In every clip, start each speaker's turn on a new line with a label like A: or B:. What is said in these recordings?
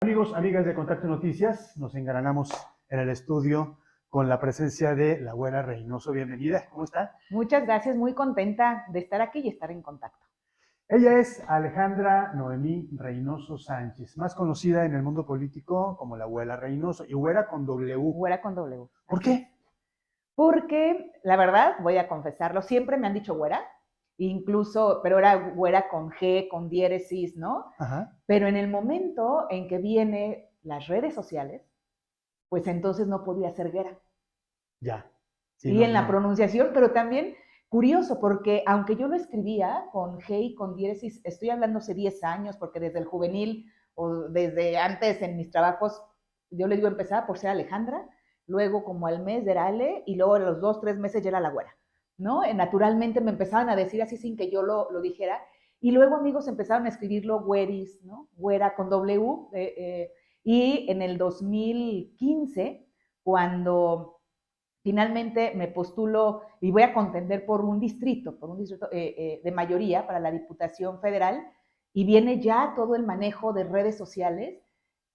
A: Amigos, amigas de Contacto Noticias, nos engalanamos en el estudio con la presencia de la güera Reynoso. Bienvenida, ¿cómo está?
B: Muchas gracias, muy contenta de estar aquí y estar en contacto.
A: Ella es Alejandra Noemí Reynoso Sánchez, más conocida en el mundo político como la güera Reynoso, y güera con W.
B: Güera con W.
A: ¿Por qué?
B: Porque, la verdad, voy a confesarlo, siempre me han dicho güera, incluso, pero era güera con G, con diéresis, ¿no?
A: Ajá.
B: Pero en el momento en que vienen las redes sociales, pues entonces no podía ser güera.
A: Ya. Sí,
B: Y
A: no,
B: en la
A: no.
B: pronunciación, pero también curioso, porque aunque yo lo escribía con G y con diéresis, estoy hablando hace 10 años, porque desde el juvenil o desde antes en mis trabajos, yo le digo, empezaba por ser Alejandra, luego como al mes era Ale, y luego a los 2, 3 meses ya era la güera, ¿no? Naturalmente me empezaban a decir así sin que yo lo dijera, y luego amigos empezaron a escribirlo güeris, ¿no? Güera con W, y en el 2015, cuando finalmente me postulo y voy a contender por un distrito de mayoría para la Diputación Federal, y viene ya todo el manejo de redes sociales.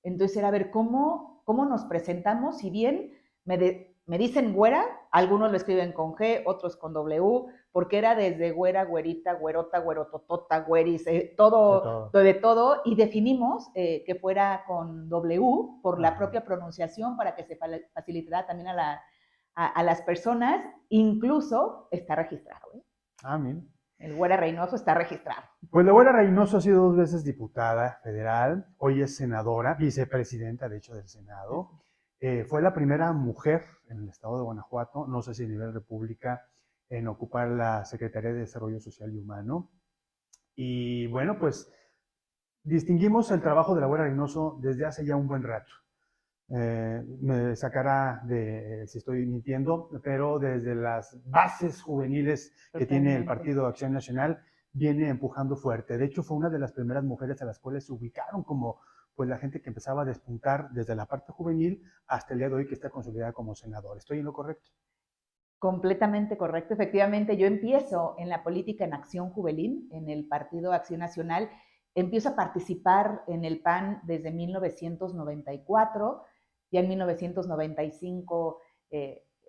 B: Entonces era ver cómo nos presentamos, si bien me dicen güera, algunos lo escriben con G, otros con W, porque era desde güera, güerita, güerota, güerototota, güeris,
A: De
B: todo,
A: todo.
B: de todo, y definimos que fuera con W por la
A: Ajá.
B: propia pronunciación, para que se facilitara también a las personas, incluso está registrado.
A: Ah, mira.
B: El güera Reynoso está registrado.
A: Pues la güera Reynoso ha sido 2 veces diputada federal, hoy es senadora, vicepresidenta de hecho del Senado. Fue la primera mujer en el estado de Guanajuato, no sé si a nivel república, en ocupar la Secretaría de Desarrollo Social y Humano. Y bueno, pues distinguimos el trabajo de la güera Reynoso desde hace ya un buen rato. Me sacará de si estoy mintiendo, pero desde las bases juveniles que tiene el
B: Totalmente.
A: Partido Acción Nacional, viene empujando fuerte. De hecho, fue una de las primeras mujeres a las cuales se ubicaron como pues la gente que empezaba a despuntar desde la parte juvenil hasta el día de hoy que está consolidada como senador. ¿Estoy en lo correcto?
B: Completamente correcto. Efectivamente, yo empiezo en la política en Acción Juvenil, en el Partido Acción Nacional. Empiezo a participar en el PAN desde 1994. Ya en 1995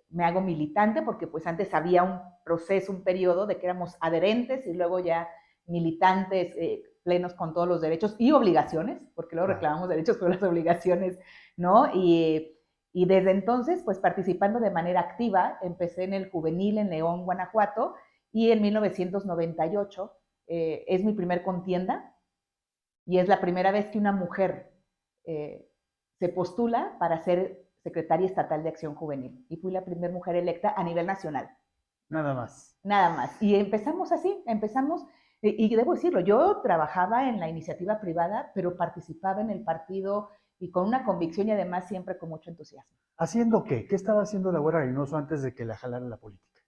B: me hago militante, porque pues antes había un proceso, un periodo de que éramos adherentes y luego ya militantes plenos con todos los derechos y obligaciones, porque luego
A: Claro.
B: reclamamos derechos pero las obligaciones, ¿no? Y desde entonces, pues participando de manera activa, empecé en el juvenil en León, Guanajuato, y en 1998 es mi primer contienda, y es la primera vez que una mujer eh, se postula para ser secretaria estatal de Acción Juvenil, y fui la primera mujer electa a nivel nacional.
A: Nada más.
B: Nada más. Y empezamos así, empezamos, y debo decirlo, yo trabajaba en la iniciativa privada, pero participaba en el partido y con una convicción y además siempre con mucho entusiasmo.
A: ¿Haciendo qué? ¿Qué estaba haciendo la güera Reynoso antes de que la jalara la política?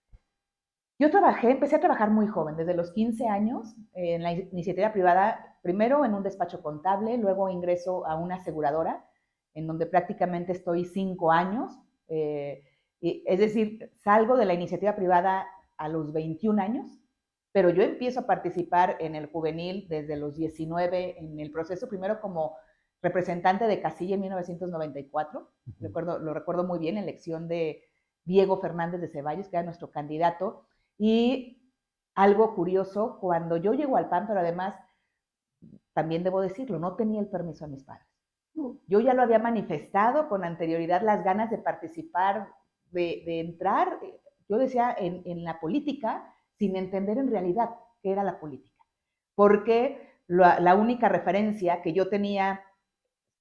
B: Yo empecé a trabajar muy joven, desde los 15 años, en la iniciativa privada, primero en un despacho contable, luego ingreso a una aseguradora, en donde prácticamente estoy 5 años. Es decir, salgo de la iniciativa privada a los 21 años, pero yo empiezo a participar en el juvenil desde los 19, en el proceso primero como representante de casilla en 1994.
A: Uh-huh.
B: Lo recuerdo muy bien, elección de Diego Fernández de Ceballos, que era nuestro candidato. Y algo curioso, cuando yo llego al PAN, pero además, también debo decirlo, no tenía el permiso de mis padres. Yo ya lo había manifestado con anterioridad, las ganas de participar, de entrar, yo decía, en la política, sin entender en realidad qué era la política. Porque la única referencia que yo tenía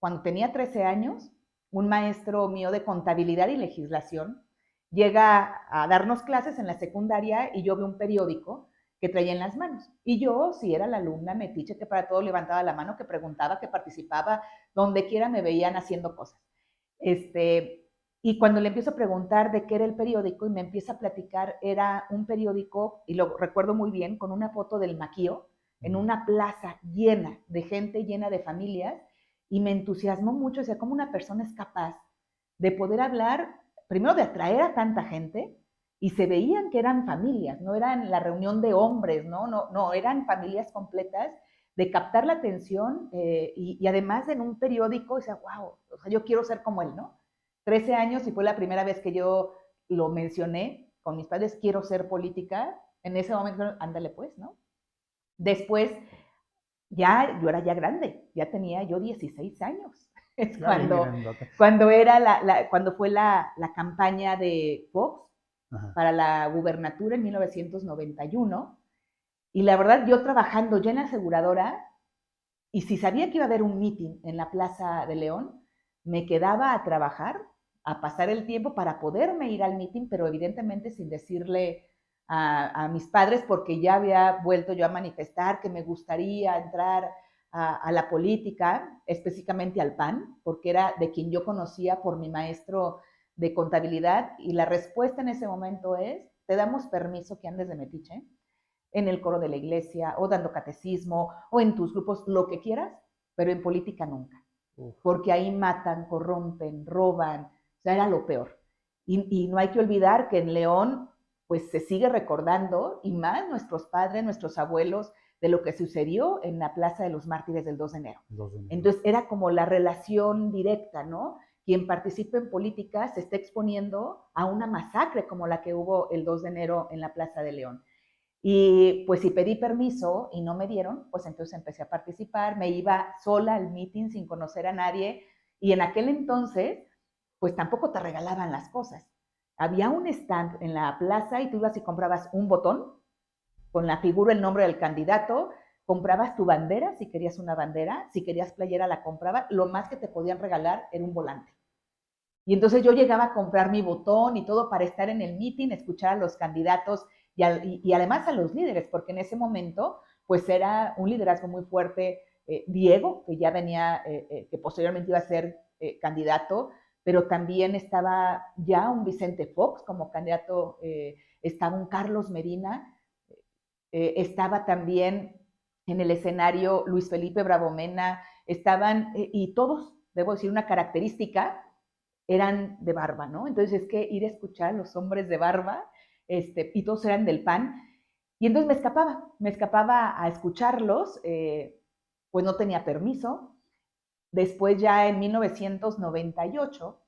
B: cuando tenía 13 años, un maestro mío de contabilidad y legislación llega a darnos clases en la secundaria y yo veo un periódico que traía en las manos. Y yo, si era la alumna metiche que para todo levantaba la mano, que preguntaba, que participaba, donde quiera me veían haciendo cosas. Y cuando le empiezo a preguntar de qué era el periódico y me empieza a platicar, era un periódico, y lo recuerdo muy bien, con una foto del Maquío, en una plaza llena de gente, llena de familias, y me entusiasmó mucho, o sea, cómo una persona es capaz de poder hablar, primero de atraer a tanta gente, y se veían que eran familias, no eran la reunión de hombres, no, eran familias completas, de captar la atención y además en un periódico, decía, wow, o sea, yo quiero ser como él, ¿no? 13 años y fue la primera vez que yo lo mencioné con mis padres, quiero ser política. En ese momento, ándale pues, ¿no? Después, ya, yo era ya grande, ya tenía yo 16 años. Es
A: Ya bien grandote.
B: cuando fue la campaña de Fox
A: Ajá.
B: para la gubernatura en 1991. Y la verdad, yo trabajando ya en la aseguradora, y si sabía que iba a haber un meeting en la Plaza de León, me quedaba a trabajar, a pasar el tiempo para poderme ir al meeting, pero evidentemente sin decirle a mis padres, porque ya había vuelto yo a manifestar que me gustaría entrar a la política, específicamente al PAN, porque era de quien yo conocía por mi maestro de contabilidad, y la respuesta en ese momento es, te damos permiso que andes de metiche en el coro de la iglesia, o dando catecismo, o en tus grupos, lo que quieras, pero en política nunca.
A: Uf.
B: Porque ahí matan, corrompen, roban, o sea, era lo peor. Y no hay que olvidar que en León, pues se sigue recordando, y más nuestros padres, nuestros abuelos, de lo que sucedió en la Plaza de los Mártires del 2 de enero.
A: 2 de enero.
B: Entonces era como la relación directa, ¿no? Quien participa en política se está exponiendo a una masacre como la que hubo el 2 de enero en la Plaza de León. Y pues si pedí permiso y no me dieron, pues entonces empecé a participar, me iba sola al meeting sin conocer a nadie, y en aquel entonces, pues tampoco te regalaban las cosas. Había un stand en la plaza y tú ibas y comprabas un botón con la figura, el nombre del candidato, comprabas tu bandera, si querías una bandera, si querías playera la comprabas, lo más que te podían regalar era un volante. Y entonces yo llegaba a comprar mi botón y todo para estar en el meeting, escuchar a los candidatos y además a los líderes, porque en ese momento pues era un liderazgo muy fuerte, Diego, que ya venía, que posteriormente iba a ser candidato, pero también estaba ya un Vicente Fox como candidato, estaba un Carlos Medina, estaba también en el escenario Luis Felipe Bravomena, estaban, y todos, debo decir, una característica, eran de barba, ¿no? Entonces es que ir a escuchar a los hombres de barba, y todos eran del PAN, y entonces me escapaba a escucharlos, pues no tenía permiso. Después ya en 1998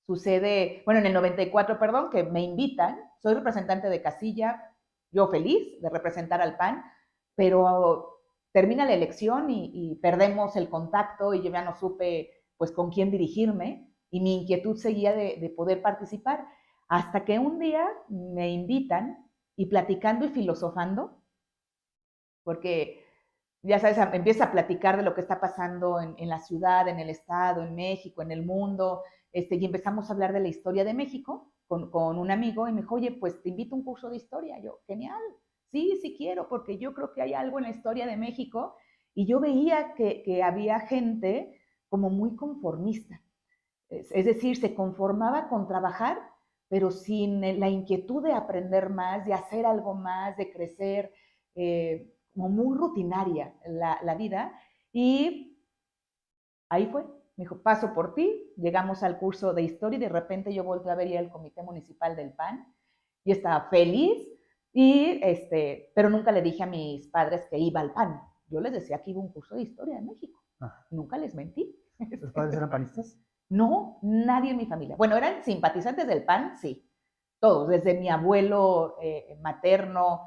B: sucede, bueno, en el 94, perdón, que me invitan, soy representante de casilla, yo feliz de representar al PAN, pero termina la elección y perdemos el contacto y yo ya no supe pues con quién dirigirme y mi inquietud seguía de poder participar, hasta que un día me invitan y platicando y filosofando, porque ya sabes, empieza a platicar de lo que está pasando en la ciudad, en el estado, en México, en el mundo, y empezamos a hablar de la historia de México con un amigo y me dijo, oye, pues te invito a un curso de historia. Yo, genial, sí, sí quiero, porque yo creo que hay algo en la historia de México y yo veía que había gente como muy conformista, es decir, se conformaba con trabajar, pero sin la inquietud de aprender más, de hacer algo más, de crecer, como muy rutinaria la vida. Y ahí fue, me dijo, paso por ti, llegamos al curso de historia y de repente yo volteé a ver ya el comité municipal del PAN y estaba feliz, pero nunca le dije a mis padres que iba al PAN. Yo les decía que iba a un curso de historia en México.
A: Ah.
B: Nunca les mentí.
A: ¿Los padres eran panistas?
B: No, nadie en mi familia. Bueno, eran simpatizantes del PAN, sí. Todos, desde mi abuelo materno,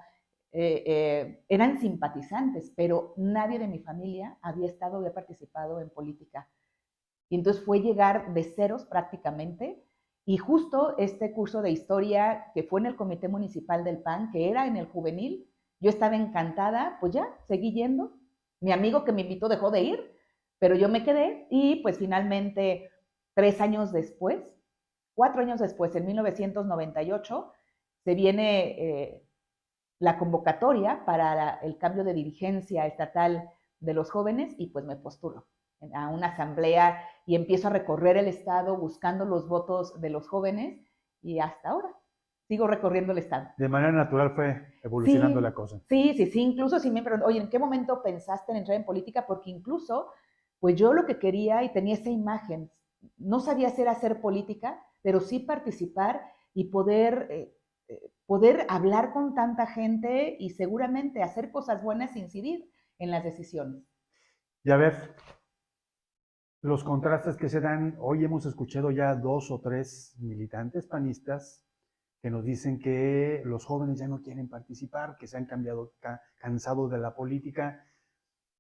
B: eran simpatizantes, pero nadie de mi familia había estado, había participado en política. Y entonces fue llegar de ceros prácticamente. Y justo este curso de historia que fue en el Comité Municipal del PAN, que era en el juvenil, yo estaba encantada, pues ya, seguí yendo. Mi amigo que me invitó dejó de ir, pero yo me quedé y pues finalmente 3 años después, 4 años después, en 1998, se viene la convocatoria para el cambio de dirigencia estatal de los jóvenes y pues me postulo a una asamblea y empiezo a recorrer el estado buscando los votos de los jóvenes y hasta ahora sigo recorriendo el estado.
A: De manera natural fue evolucionando la
B: Sí,
A: cosa.
B: sí, incluso si me preguntan, oye, ¿en qué momento pensaste en entrar en política? Porque incluso, pues yo lo que quería y tenía esa imagen, no sabía si era hacer política, pero sí participar y poder hablar con tanta gente y seguramente hacer cosas buenas e incidir. en las decisiones.
A: Y a ver, los contrastes que se dan, hoy hemos escuchado ya 2 o 3 militantes panistas que nos dicen que los jóvenes ya no quieren participar, que se han cansado de la política.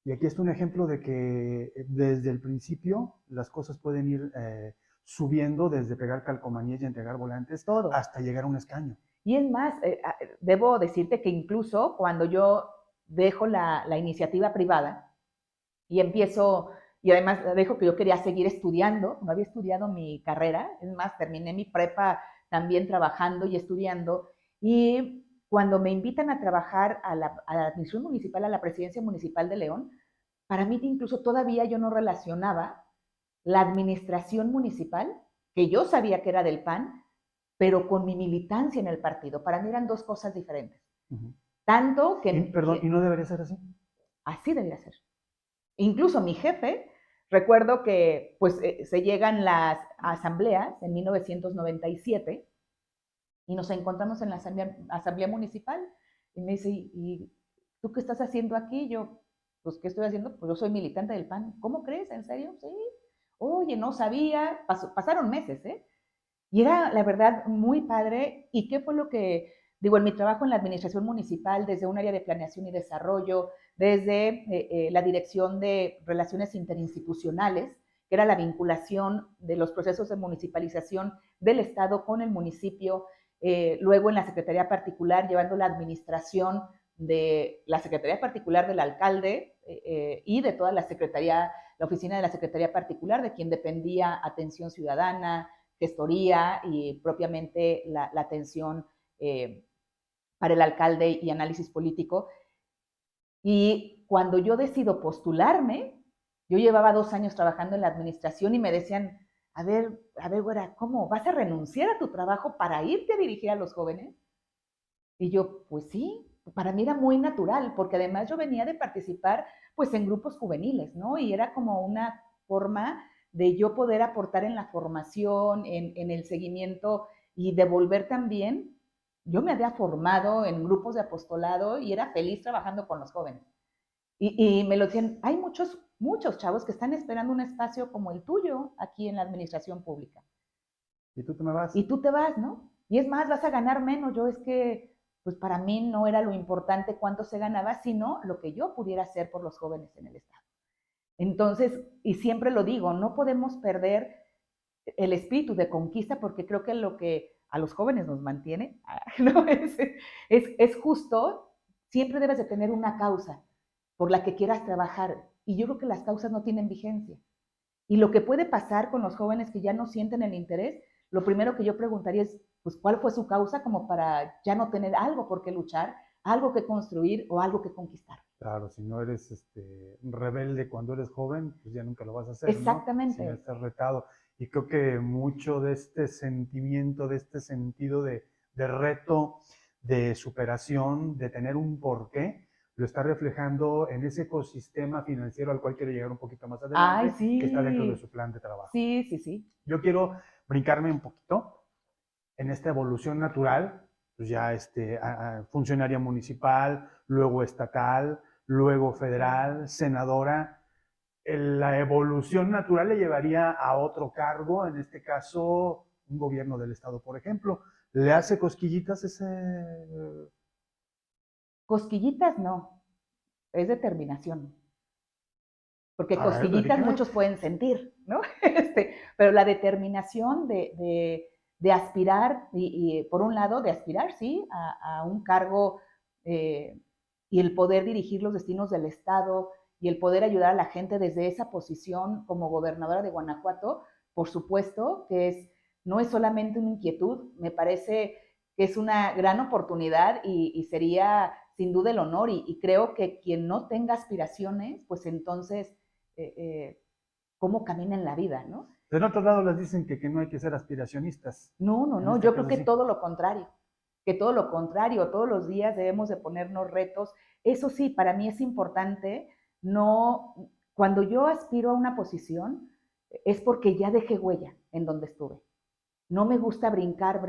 A: Y aquí está un ejemplo de que desde el principio las cosas pueden ir subiendo desde pegar calcomanías y entregar volantes
B: Todo.
A: hasta llegar a un escaño.
B: Y es más, debo decirte que incluso cuando yo dejo la iniciativa privada y empiezo, y además dejo que yo quería seguir estudiando, no había estudiado mi carrera, es más, terminé mi prepa también trabajando y estudiando, y cuando me invitan a trabajar a la administración municipal, a la presidencia municipal de León, para mí incluso todavía yo no relacionaba la administración municipal, que yo sabía que era del PAN, pero con mi militancia en el partido. Para mí eran dos cosas diferentes.
A: Uh-huh.
B: Tanto que...
A: Perdón, ¿y no debería ser así?
B: Así debería ser. Incluso mi jefe, recuerdo que pues se llegan las asambleas en 1997 y nos encontramos en la asamblea municipal y me dice, ¿y tú qué estás haciendo aquí? Yo, pues, ¿qué estoy haciendo? Pues yo soy militante del PAN. ¿Cómo crees? ¿En serio? Sí. Oye, no sabía. Pasaron meses, ¿eh? Y era, la verdad, muy padre. ¿Y qué fue lo que, digo, en mi trabajo en la administración municipal, desde un área de planeación y desarrollo, desde la dirección de relaciones interinstitucionales, que era la vinculación de los procesos de municipalización del Estado con el municipio, luego en la Secretaría Particular, llevando la administración de la Secretaría Particular del alcalde y de toda la Secretaría, la oficina de la Secretaría Particular, de quien dependía atención ciudadana, gestoría y propiamente la atención para el alcalde y análisis político. Y cuando yo decido postularme, yo llevaba 2 años trabajando en la administración y me decían, a ver, güera, ¿cómo? ¿Vas a renunciar a tu trabajo para irte a dirigir a los jóvenes? Y yo, pues sí, para mí era muy natural, porque además yo venía de participar pues en grupos juveniles, ¿no? Y era como una forma de yo poder aportar en la formación, en el seguimiento y devolver también. Yo me había formado en grupos de apostolado y era feliz trabajando con los jóvenes. Y me lo decían, hay muchos chavos que están esperando un espacio como el tuyo aquí en la administración pública.
A: ¿Y tú te me vas?
B: Y tú te vas, ¿no? Y es más, vas a ganar menos. Yo es que, pues para mí no era lo importante cuánto se ganaba, sino lo que yo pudiera hacer por los jóvenes en el Estado. Entonces, y siempre lo digo, no podemos perder el espíritu de conquista porque creo que lo que a los jóvenes nos mantiene, ¿no? Es justo, siempre debes de tener una causa por la que quieras trabajar. Y yo creo que las causas no tienen vigencia. Y lo que puede pasar con los jóvenes que ya no sienten el interés, lo primero que yo preguntaría es, pues, ¿cuál fue su causa como para ya no tener algo por qué luchar, algo que construir o algo que conquistar?
A: Claro, si no eres rebelde cuando eres joven, pues ya nunca lo vas a hacer,
B: Exactamente.
A: ¿no? Si no estás retado. Y creo que mucho de este sentimiento, de este sentido de reto, de superación, de tener un porqué, lo está reflejando en ese ecosistema financiero al cual quiere llegar un poquito más adelante,
B: Ay, sí.
A: que está dentro de su plan de trabajo.
B: Sí, sí, sí.
A: Yo quiero brincarme un poquito en esta evolución natural, pues ya funcionaria municipal, luego estatal, luego federal, senadora. La evolución natural le llevaría a otro cargo, en este caso, un gobierno del estado, por ejemplo. ¿Le hace cosquillitas ese...?
B: Cosquillitas no, es determinación. Porque
A: A ver,
B: cosquillitas
A: platícame.
B: muchos pueden sentir, ¿no? Pero la determinación de aspirar, y por un lado, de aspirar, sí, a un cargo y el poder dirigir los destinos del Estado y el poder ayudar a la gente desde esa posición como gobernadora de Guanajuato, por supuesto que no es solamente una inquietud, me parece que es una gran oportunidad y sería sin duda el honor y creo que quien no tenga aspiraciones, pues entonces, ¿cómo camina en la vida, no?
A: En otro lado les dicen que no hay que ser aspiracionistas.
B: No, yo creo que sí. Todo lo contrario, todos los días debemos de ponernos retos. Eso sí, para mí es importante, no, cuando yo aspiro a una posición, es porque ya dejé huella en donde estuve. No me gusta brincar,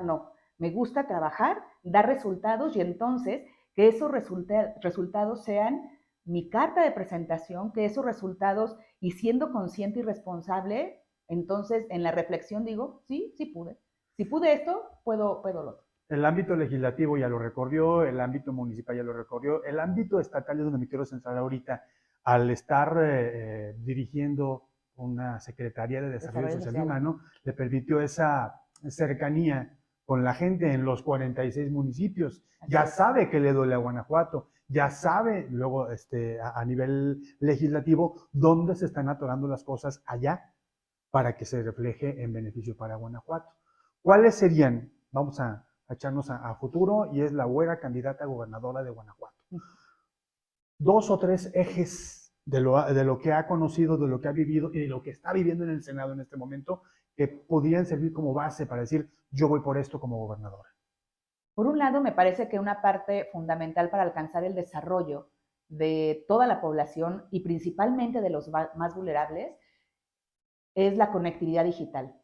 B: no. Me gusta trabajar, dar resultados y entonces que esos resultados sean mi carta de presentación, que esos resultados, y siendo consciente y responsable, entonces en la reflexión digo, sí, sí pude. Si pude esto, puedo lo otro.
A: El ámbito legislativo ya lo recorrió, el ámbito municipal ya lo recorrió, el ámbito estatal es donde me quiero centrar ahorita. Al estar dirigiendo una Secretaría de Desarrollo Social y Humano, le permitió esa cercanía con la gente en los 46 municipios. Ya sabe que le duele a Guanajuato, ya sabe luego a nivel legislativo dónde se están atorando las cosas allá para que se refleje en beneficio para Guanajuato. ¿Cuáles serían? Vamos a echarnos a futuro, y es la Güera candidata a gobernadora de Guanajuato. 2 o 3 ejes de lo que ha conocido, de lo que ha vivido y de lo que está viviendo en el Senado en este momento, que podrían servir como base para decir, yo voy por esto como gobernadora.
B: Por un lado, me parece que una parte fundamental para alcanzar el desarrollo de toda la población y principalmente de los más vulnerables es la conectividad digital.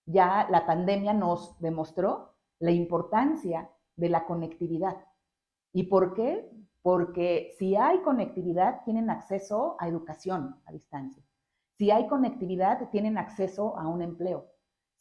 B: Ya la pandemia nos demostró la importancia de la conectividad. ¿Y por qué? Porque si hay conectividad, tienen acceso a educación a distancia. Si hay conectividad, tienen acceso a un empleo.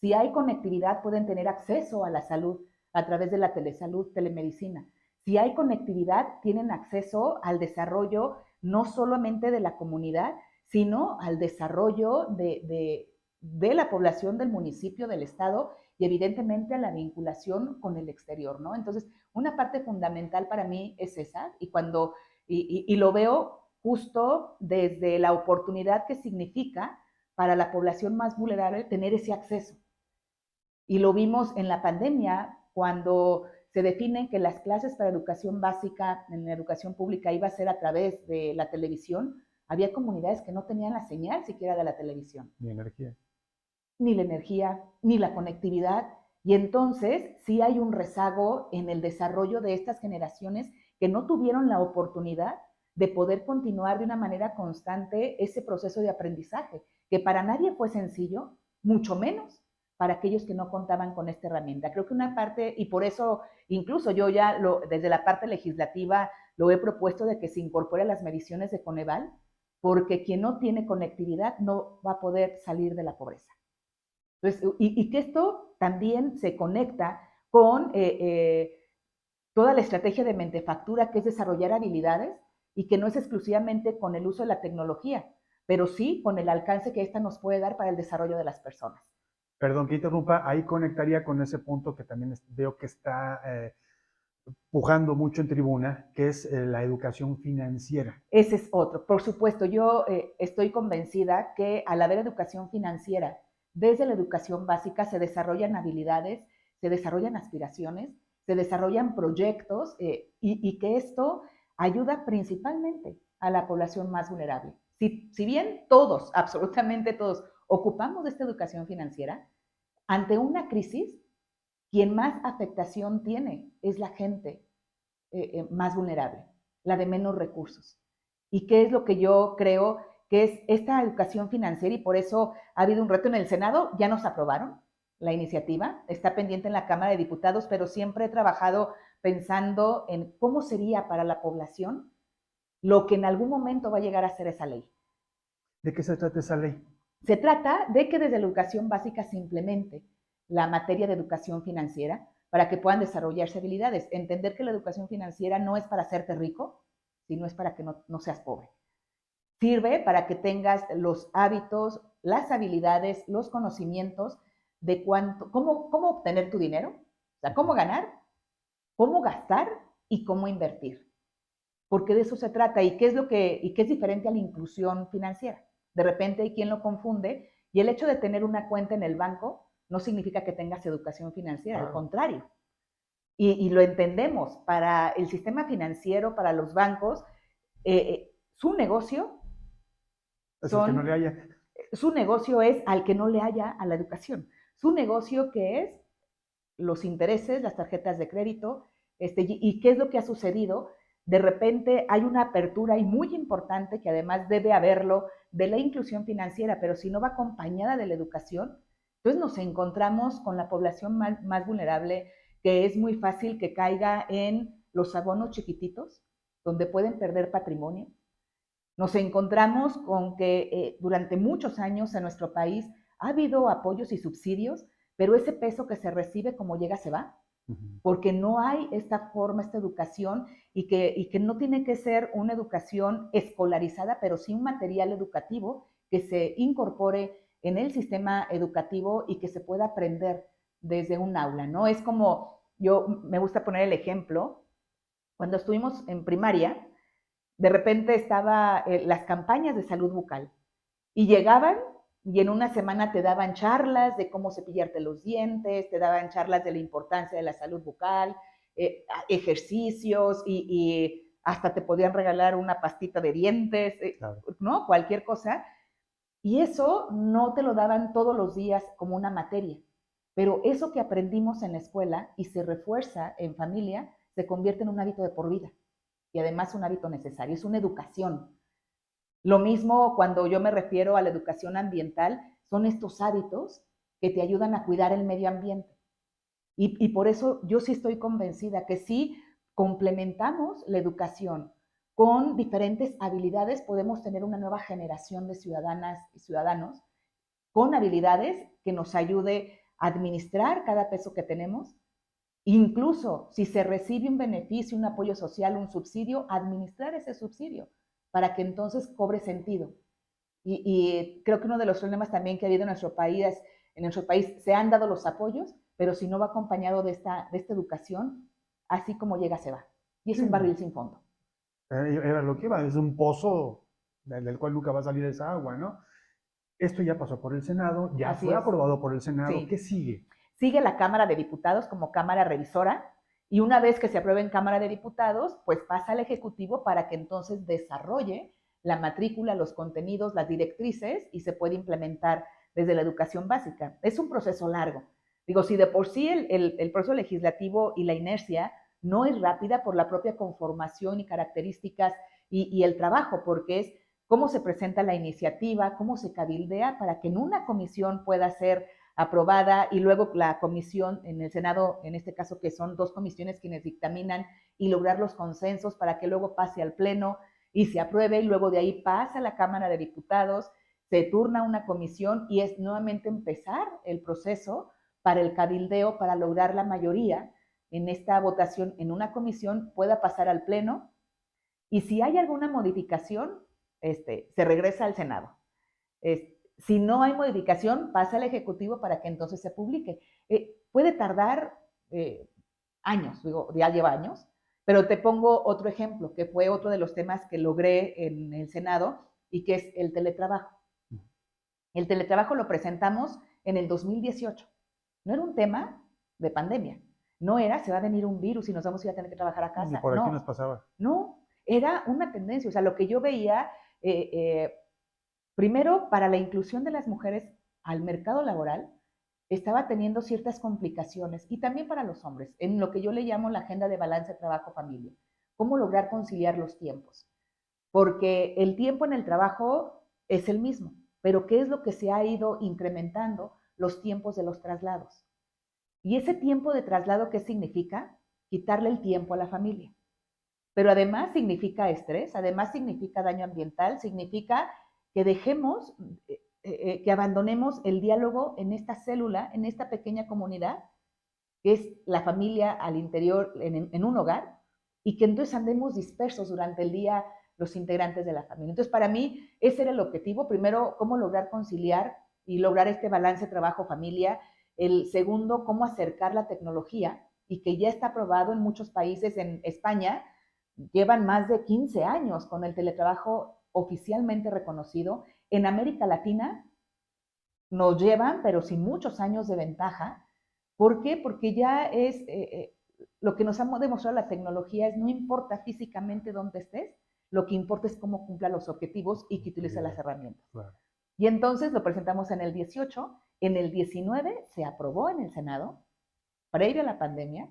B: Si hay conectividad, pueden tener acceso a la salud a través de la telesalud, telemedicina. Si hay conectividad, tienen acceso al desarrollo no solamente de la comunidad, sino al desarrollo de la población del municipio, del estado, y evidentemente a la vinculación con el exterior, ¿no? Entonces, una parte fundamental para mí es esa, y lo veo justo desde la oportunidad que significa para la población más vulnerable tener ese acceso. Y lo vimos en la pandemia, cuando se define que las clases para educación básica en la educación pública iba a ser a través de la televisión. Había comunidades que no tenían la señal siquiera de la televisión.
A: Ni energía.
B: Ni la energía, ni la conectividad. Y entonces sí hay un rezago en el desarrollo de estas generaciones que no tuvieron la oportunidad de poder continuar de una manera constante ese proceso de aprendizaje, que para nadie fue sencillo, mucho menos para aquellos que no contaban con esta herramienta. Creo que una parte, y por eso incluso yo ya desde la parte legislativa lo he propuesto, de que se incorpore a las mediciones de Coneval, porque quien no tiene conectividad no va a poder salir de la pobreza. Entonces, y que esto también se conecta con toda la estrategia de Mentefactura, que es desarrollar habilidades, y que no es exclusivamente con el uso de la tecnología, pero sí con el alcance que esta nos puede dar para el desarrollo de las personas.
A: Perdón que interrumpa, ahí conectaría con ese punto que también veo que está pujando mucho en tribuna, que es la educación financiera.
B: Ese es otro. Por supuesto, yo estoy convencida que al haber educación financiera, desde la educación básica se desarrollan habilidades, se desarrollan aspiraciones, se desarrollan proyectos, y que esto ayuda principalmente a la población más vulnerable. Si bien todos, absolutamente todos, ocupamos de esta educación financiera, ante una crisis, quien más afectación tiene es la gente más vulnerable, la de menos recursos. ¿Y qué es lo que yo creo que es esta educación financiera? Y por eso ha habido un reto en el Senado. Ya nos aprobaron la iniciativa, está pendiente en la Cámara de Diputados, pero siempre he trabajado pensando en cómo sería para la población lo que en algún momento va a llegar a ser esa ley.
A: ¿De qué se trata esa ley?
B: Se trata de que desde la educación básica se implemente la materia de educación financiera para que puedan desarrollarse habilidades. Entender que la educación financiera no es para hacerte rico, sino es para que no seas pobre. Sirve para que tengas los hábitos, las habilidades, los conocimientos de cómo obtener tu dinero, o sea, cómo ganar, cómo gastar y cómo invertir. Porque de eso se trata. ¿Y qué es diferente a la inclusión financiera? De repente hay quien lo confunde, y el hecho de tener una cuenta en el banco no significa que tengas educación financiera, al contrario. Y lo entendemos, para el sistema financiero, para los bancos, su negocio
A: Es el que no le haya.
B: Su negocio es al que no le haya a la educación. Su negocio, que es los intereses, las tarjetas de crédito, y qué es lo que ha sucedido. De repente hay una apertura y muy importante, que además debe haberlo, de la inclusión financiera, pero si no va acompañada de la educación, entonces nos encontramos con la población más vulnerable, que es muy fácil que caiga en los abonos chiquititos, donde pueden perder patrimonio. Nos encontramos con que durante muchos años en nuestro país ha habido apoyos y subsidios, pero ese peso que se recibe como llega se va, porque no hay esta forma, esta educación, y que no tiene que ser una educación escolarizada, pero sí un material educativo que se incorpore en el sistema educativo y que se pueda aprender desde un aula, ¿no? Es como, yo me gusta poner el ejemplo, cuando estuvimos en primaria, de repente estaban las campañas de salud bucal y llegaban y en una semana te daban charlas de cómo cepillarte los dientes, te daban charlas de la importancia de la salud bucal, ejercicios y hasta te podían regalar una pastita de dientes, claro, ¿no? Cualquier cosa. Y eso no te lo daban todos los días como una materia. Pero eso que aprendimos en la escuela y se refuerza en familia, se convierte en un hábito de por vida. Y además un hábito necesario, es una educación. Lo mismo cuando yo me refiero a la educación ambiental, son estos hábitos que te ayudan a cuidar el medio ambiente. Y por eso yo sí estoy convencida que si complementamos la educación con diferentes habilidades, podemos tener una nueva generación de ciudadanas y ciudadanos con habilidades que nos ayude a administrar cada peso que tenemos. Incluso si se recibe un beneficio, un apoyo social, un subsidio, administrar ese subsidio para que entonces cobre sentido. Y creo que uno de los problemas también que ha habido en nuestro país se han dado los apoyos, pero si no va acompañado de esta educación, así como llega se va. Y es un barril sin fondo.
A: Era lo que iba, es un pozo del cual nunca va a salir esa agua, ¿no? Esto ya pasó por el Senado, ya fue aprobado por el Senado. Sí. ¿Qué sigue?
B: Sigue la Cámara de Diputados como Cámara Revisora, y una vez que se apruebe en Cámara de Diputados, pues pasa al Ejecutivo para que entonces desarrolle la matrícula, los contenidos, las directrices, y se puede implementar desde la educación básica. Es un proceso largo. Digo, si de por sí el proceso legislativo y la inercia no es rápida por la propia conformación y características y el trabajo, porque es cómo se presenta la iniciativa, cómo se cabildea para que en una comisión pueda ser aprobada y luego la comisión en el Senado, en este caso que son 2 comisiones quienes dictaminan y lograr los consensos para que luego pase al Pleno y se apruebe y luego de ahí pasa a la Cámara de Diputados, se turna una comisión y es nuevamente empezar el proceso para el cabildeo, para lograr la mayoría en esta votación en una comisión, pueda pasar al Pleno y si hay alguna modificación, se regresa al Senado. Si no hay modificación, pasa al Ejecutivo para que entonces se publique. Puede tardar años, digo, ya lleva años, pero te pongo otro ejemplo, que fue otro de los temas que logré en el Senado y que es el teletrabajo. El teletrabajo lo presentamos en el 2018. No era un tema de pandemia. No era, se va a venir un virus y nos vamos a ir a tener que trabajar a casa.
A: Ni por aquí nos pasaba.
B: No, era una tendencia. O sea, lo que yo veía, primero, para la inclusión de las mujeres al mercado laboral, estaba teniendo ciertas complicaciones, y también para los hombres, en lo que yo le llamo la agenda de balance trabajo-familia. ¿Cómo lograr conciliar los tiempos? Porque el tiempo en el trabajo es el mismo, pero ¿qué es lo que se ha ido incrementando? Los tiempos de los traslados. ¿Y ese tiempo de traslado qué significa? Quitarle el tiempo a la familia. Pero además significa estrés, además significa daño ambiental, significa que dejemos, que abandonemos el diálogo en esta célula, en esta pequeña comunidad, que es la familia al interior, en un hogar, y que entonces andemos dispersos durante el día los integrantes de la familia. Entonces, para mí, ese era el objetivo. Primero, cómo lograr conciliar y lograr este balance trabajo-familia. El segundo, cómo acercar la tecnología, y que ya está aprobado en muchos países. En España llevan más de 15 años con el teletrabajo oficialmente reconocido. En América Latina nos llevan, pero sin muchos años de ventaja. ¿Por qué? Porque ya es, lo que nos ha demostrado la tecnología es no importa físicamente dónde estés, lo que importa es cómo cumpla los objetivos y que utilice las herramientas. Claro. Y entonces lo presentamos en el 18, en el 19 se aprobó en el Senado, previo a la pandemia,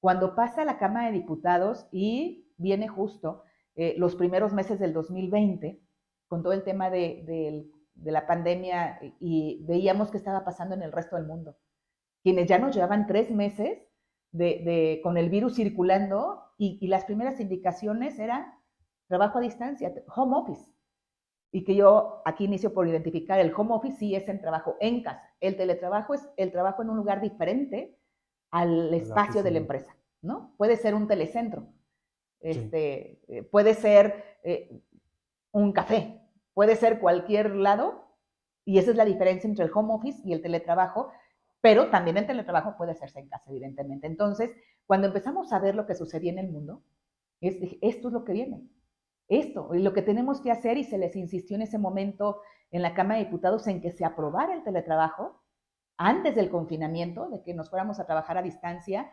B: cuando pasa a la Cámara de Diputados y viene justo los primeros meses del 2020, con todo el tema de la pandemia, y veíamos qué estaba pasando en el resto del mundo. Quienes ya nos llevaban 3 meses con el virus circulando, y las primeras indicaciones eran trabajo a distancia, home office. Y que yo aquí inicio por identificar el home office, sí es el trabajo en casa. El teletrabajo es el trabajo en un lugar diferente al espacio de la empresa, ¿no? Puede ser un telecentro,
A: Sí.
B: puede ser un café, puede ser cualquier lado, y esa es la diferencia entre el home office y el teletrabajo, pero también el teletrabajo puede hacerse en casa, evidentemente. Entonces, cuando empezamos a ver lo que sucedía en el mundo, esto es lo que viene. Esto, y lo que tenemos que hacer, y se les insistió en ese momento en la Cámara de Diputados en que se aprobara el teletrabajo antes del confinamiento, de que nos fuéramos a trabajar a distancia,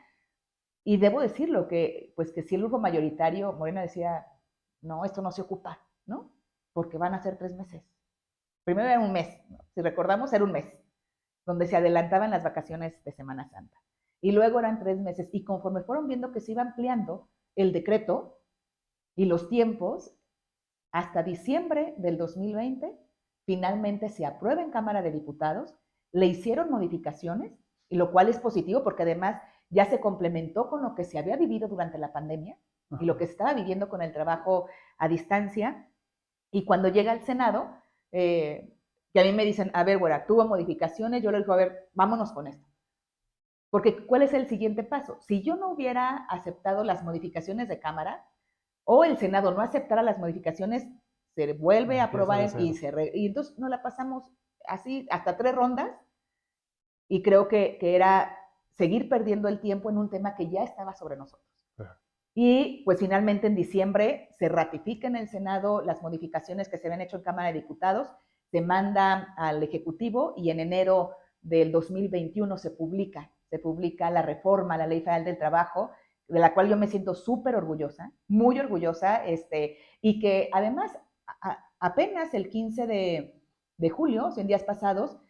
B: y debo decirlo, que pues que si el grupo mayoritario, Morena decía, no, esto no se ocupa, ¿no? Porque van a ser 3 meses. Primero era un mes, ¿no? Si recordamos, era un mes, donde se adelantaban las vacaciones de Semana Santa. Y luego eran 3 meses, y conforme fueron viendo que se iba ampliando el decreto y los tiempos, hasta diciembre del 2020, finalmente se aprueba en Cámara de Diputados, le hicieron modificaciones, y lo cual es positivo porque además ya se complementó con lo que se había vivido durante la pandemia y lo que se estaba viviendo con el trabajo a distancia. Y cuando llega al Senado, que a mí me dicen, a ver, güera, tuvo modificaciones, yo le digo, a ver, vámonos con esto. Porque, ¿cuál es el siguiente paso? Si yo no hubiera aceptado las modificaciones de Cámara, o el Senado no aceptara las modificaciones, se vuelve a
A: Empieza de
B: aprobar
A: cero.
B: y entonces nos la pasamos así hasta 3 rondas, y creo que era seguir perdiendo el tiempo en un tema que ya estaba sobre nosotros.
A: Claro.
B: Y pues finalmente en diciembre se ratifica en el Senado las modificaciones que se habían hecho en Cámara de Diputados, se manda al Ejecutivo, y en enero del 2021 se publica la reforma a la Ley Federal del Trabajo, de la cual yo me siento súper orgullosa, muy orgullosa, y que además apenas el 15 de julio, 100 días pasados,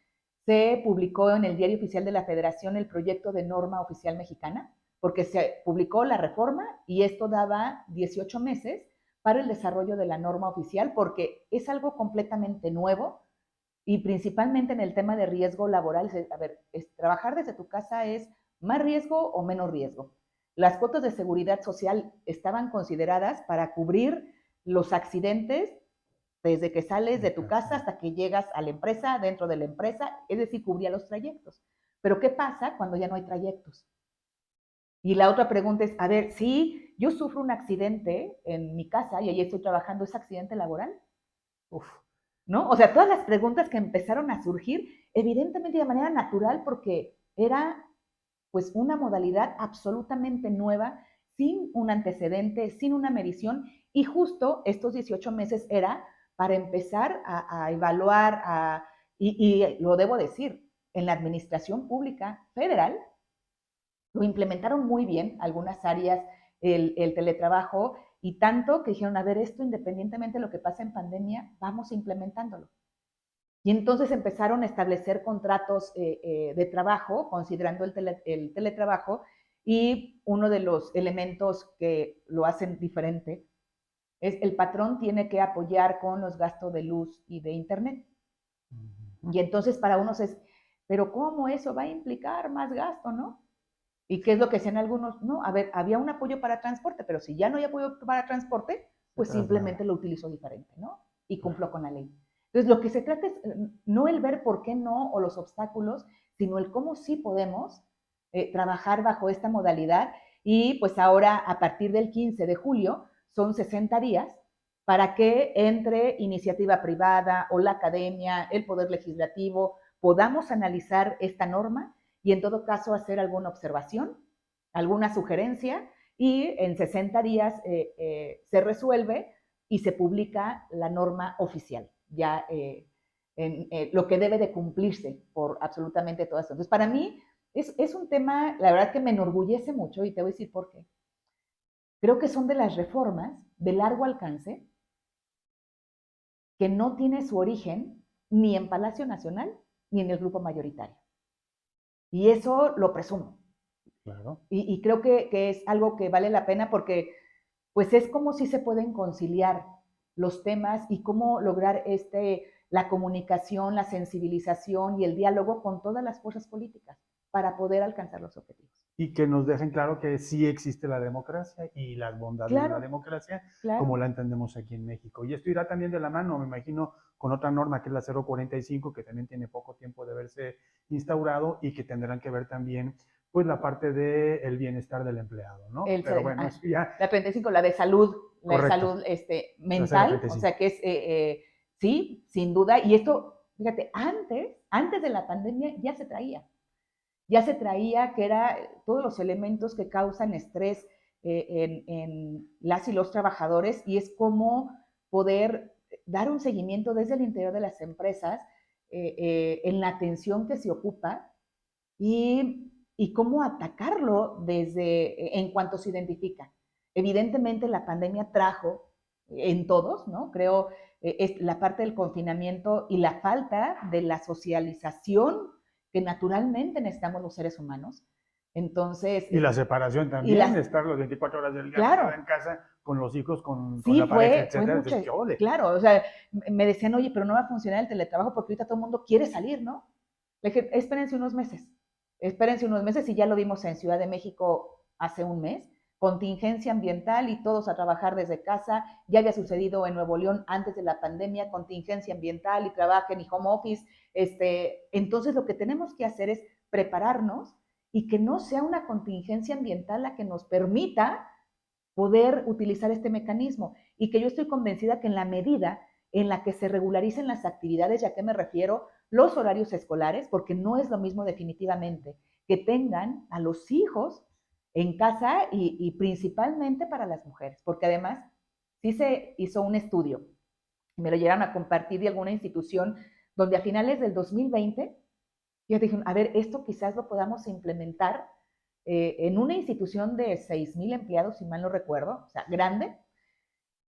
B: se publicó en el Diario Oficial de la Federación el proyecto de norma oficial mexicana, porque se publicó la reforma y esto daba 18 meses para el desarrollo de la norma oficial, porque es algo completamente nuevo, y principalmente en el tema de riesgo laboral. A ver, trabajar desde tu casa es más riesgo o menos riesgo. Las cuotas de seguridad social estaban consideradas para cubrir los accidentes desde que sales de tu casa hasta que llegas a la empresa, dentro de la empresa, es decir, cubría los trayectos. Pero ¿qué pasa cuando ya no hay trayectos? Y la otra pregunta es, a ver, si yo sufro un accidente en mi casa y ahí estoy trabajando, ¿es accidente laboral? Uf, ¿no? O sea, todas las preguntas que empezaron a surgir, evidentemente de manera natural, porque era pues una modalidad absolutamente nueva, sin un antecedente, sin una medición, y justo estos 18 meses era para empezar a evaluar, y lo debo decir, en la administración pública federal lo implementaron muy bien, algunas áreas, el teletrabajo, y tanto que dijeron, a ver, esto independientemente de lo que pasa en pandemia, vamos implementándolo. Y entonces empezaron a establecer contratos de trabajo, considerando el teletrabajo, y uno de los elementos que lo hacen diferente es el patrón tiene que apoyar con los gastos de luz y de internet. Y entonces para unos es, pero ¿cómo eso va a implicar más gasto, no? ¿Y qué es lo que hacían algunos? No, a ver, había un apoyo para transporte, pero si ya no hay apoyo para transporte, pues simplemente lo utilizo diferente, ¿no? Y cumplo con la ley. Entonces, lo que se trata es no el ver por qué no o los obstáculos, sino el cómo sí podemos trabajar bajo esta modalidad. Y pues ahora, a partir del 15 de julio, son 60 días para que entre iniciativa privada o la academia, el Poder Legislativo, podamos analizar esta norma y en todo caso hacer alguna observación, alguna sugerencia, y en 60 días se resuelve y se publica la norma oficial, ya lo que debe de cumplirse por absolutamente todo esto. Entonces, para mí es un tema, la verdad que me enorgullece mucho, y te voy a decir por qué. Creo que son de las reformas de largo alcance que no tiene su origen ni en Palacio Nacional ni en el grupo mayoritario. Y eso lo presumo.
A: Claro.
B: Y creo que es algo que vale la pena, porque pues es como si se pueden conciliar los temas y cómo lograr la comunicación, la sensibilización y el diálogo con todas las fuerzas políticas para poder alcanzar los objetivos.
A: y que nos dejen claro que sí existe la democracia y las bondades de la
B: Claro,
A: democracia como
B: claro.
A: la entendemos aquí en México. Y esto irá también de la mano, me imagino, con otra norma que es la 045, que también tiene poco tiempo de haberse instaurado y que tendrán que ver también pues la parte del bienestar del empleado, ¿no?
B: El,
A: Pero bueno, eso ya,
B: la 35, la de
A: correcto,
B: salud
A: la
B: mental, o sea
A: 035.
B: que es, sí, sin duda, y esto, fíjate, antes de la pandemia ya se traía que era todos los elementos que causan estrés en las y los trabajadores, y es cómo poder dar un seguimiento desde el interior de las empresas en la atención que se ocupa y cómo atacarlo en cuanto se identifica. Evidentemente la pandemia trajo en todos, ¿no? Creo, es la parte del confinamiento y la falta de la socialización que naturalmente necesitamos los seres humanos. Entonces,
A: Y la separación
B: y
A: también,
B: las,
A: de estar las 24 horas del día metida
B: claro,
A: en casa con los hijos, con
B: sí,
A: la pareja,
B: fue
A: etcétera.
B: mucho,
A: Entonces, ¿qué ole?
B: claro, o sea, me decían, oye, pero no va a funcionar el teletrabajo porque ahorita todo el mundo quiere salir, ¿no? Le dije, espérense unos meses y ya lo vimos en Ciudad de México hace un mes, contingencia ambiental y todos a trabajar desde casa, ya había sucedido en Nuevo León antes de la pandemia, contingencia ambiental y trabajen y home office, entonces lo que tenemos que hacer es prepararnos y que no sea una contingencia ambiental la que nos permita poder utilizar este mecanismo y que yo estoy convencida que en la medida en la que se regularicen las actividades, ya que me refiero los horarios escolares, porque no es lo mismo definitivamente que tengan a los hijos en casa y principalmente para las mujeres, porque además sí se hizo un estudio, me lo llegaron a compartir de alguna institución, donde a finales del 2020 yo dije, a ver, esto quizás lo podamos implementar en una institución de 6,000 empleados, si mal no recuerdo, o sea, grande.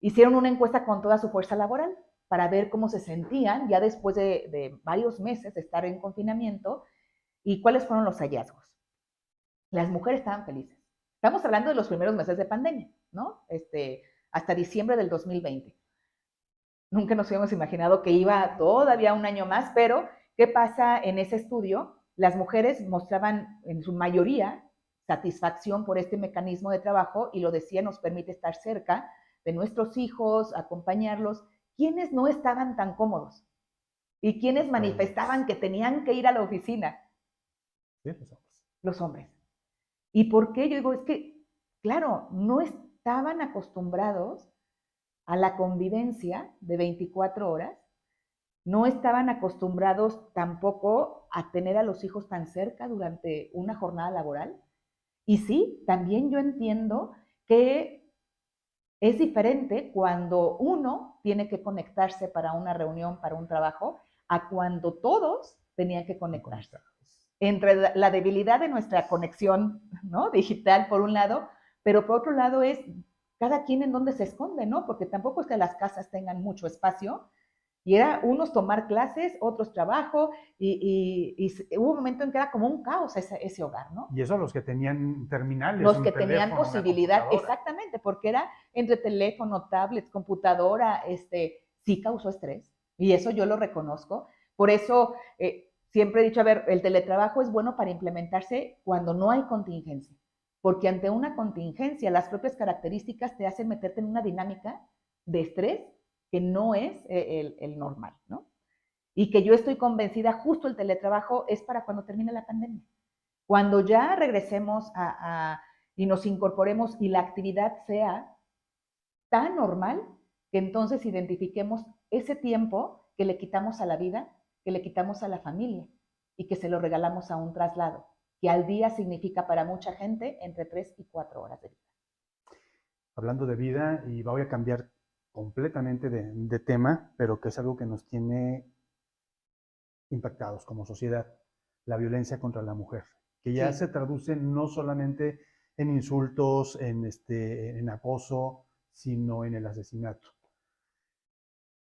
B: Hicieron una encuesta con toda su fuerza laboral para ver cómo se sentían ya después de varios meses de estar en confinamiento y cuáles fueron los hallazgos. Las mujeres estaban felices. Estamos hablando de los primeros meses de pandemia, ¿no? Hasta diciembre del 2020. Nunca nos habíamos imaginado que iba todavía un año más, pero ¿qué pasa en ese estudio? Las mujeres mostraban en su mayoría satisfacción por este mecanismo de trabajo y lo decía, nos permite estar cerca de nuestros hijos, acompañarlos. ¿Quiénes no estaban tan cómodos? ¿Y quiénes manifestaban que tenían que ir a la oficina?
A: Sí, los hombres.
B: Los hombres. ¿Y por qué? Yo digo, es que, claro, no estaban acostumbrados a la convivencia de 24 horas, no estaban acostumbrados tampoco a tener a los hijos tan cerca durante una jornada laboral. Y sí, también yo entiendo que es diferente cuando uno tiene que conectarse para una reunión, para un trabajo, a cuando todos tenían que conectarse. Entre la debilidad de nuestra conexión, ¿no?, digital, por un lado, pero por otro lado es cada quien en donde se esconde, ¿no? Porque tampoco es que las casas tengan mucho espacio. Y era unos tomar clases, otros trabajo, y hubo un momento en que era como un caos ese hogar, ¿no?
A: Y eso los que tenían terminales,
B: Los
A: un
B: que tenían
A: teléfono, una
B: posibilidad,
A: computadora.
B: exactamente, porque era entre teléfono, tablets, computadora, sí causó estrés, y eso yo lo reconozco. Por eso siempre he dicho, a ver, el teletrabajo es bueno para implementarse cuando no hay contingencia, porque ante una contingencia las propias características te hacen meterte en una dinámica de estrés que no es el normal, ¿no? Y que yo estoy convencida, justo el teletrabajo es para cuando termine la pandemia. Cuando ya regresemos y nos incorporemos y la actividad sea tan normal, que entonces identifiquemos ese tiempo que le quitamos a la vida, que le quitamos a la familia y que se lo regalamos a un traslado, que al día significa para mucha gente entre 3 y 4 horas de vida.
A: Hablando de vida, y voy a cambiar completamente de tema, pero que es algo que nos tiene impactados como sociedad, la violencia contra la mujer, que ya se
B: Sí,
A: traduce no solamente en insultos, en acoso, sino en el asesinato.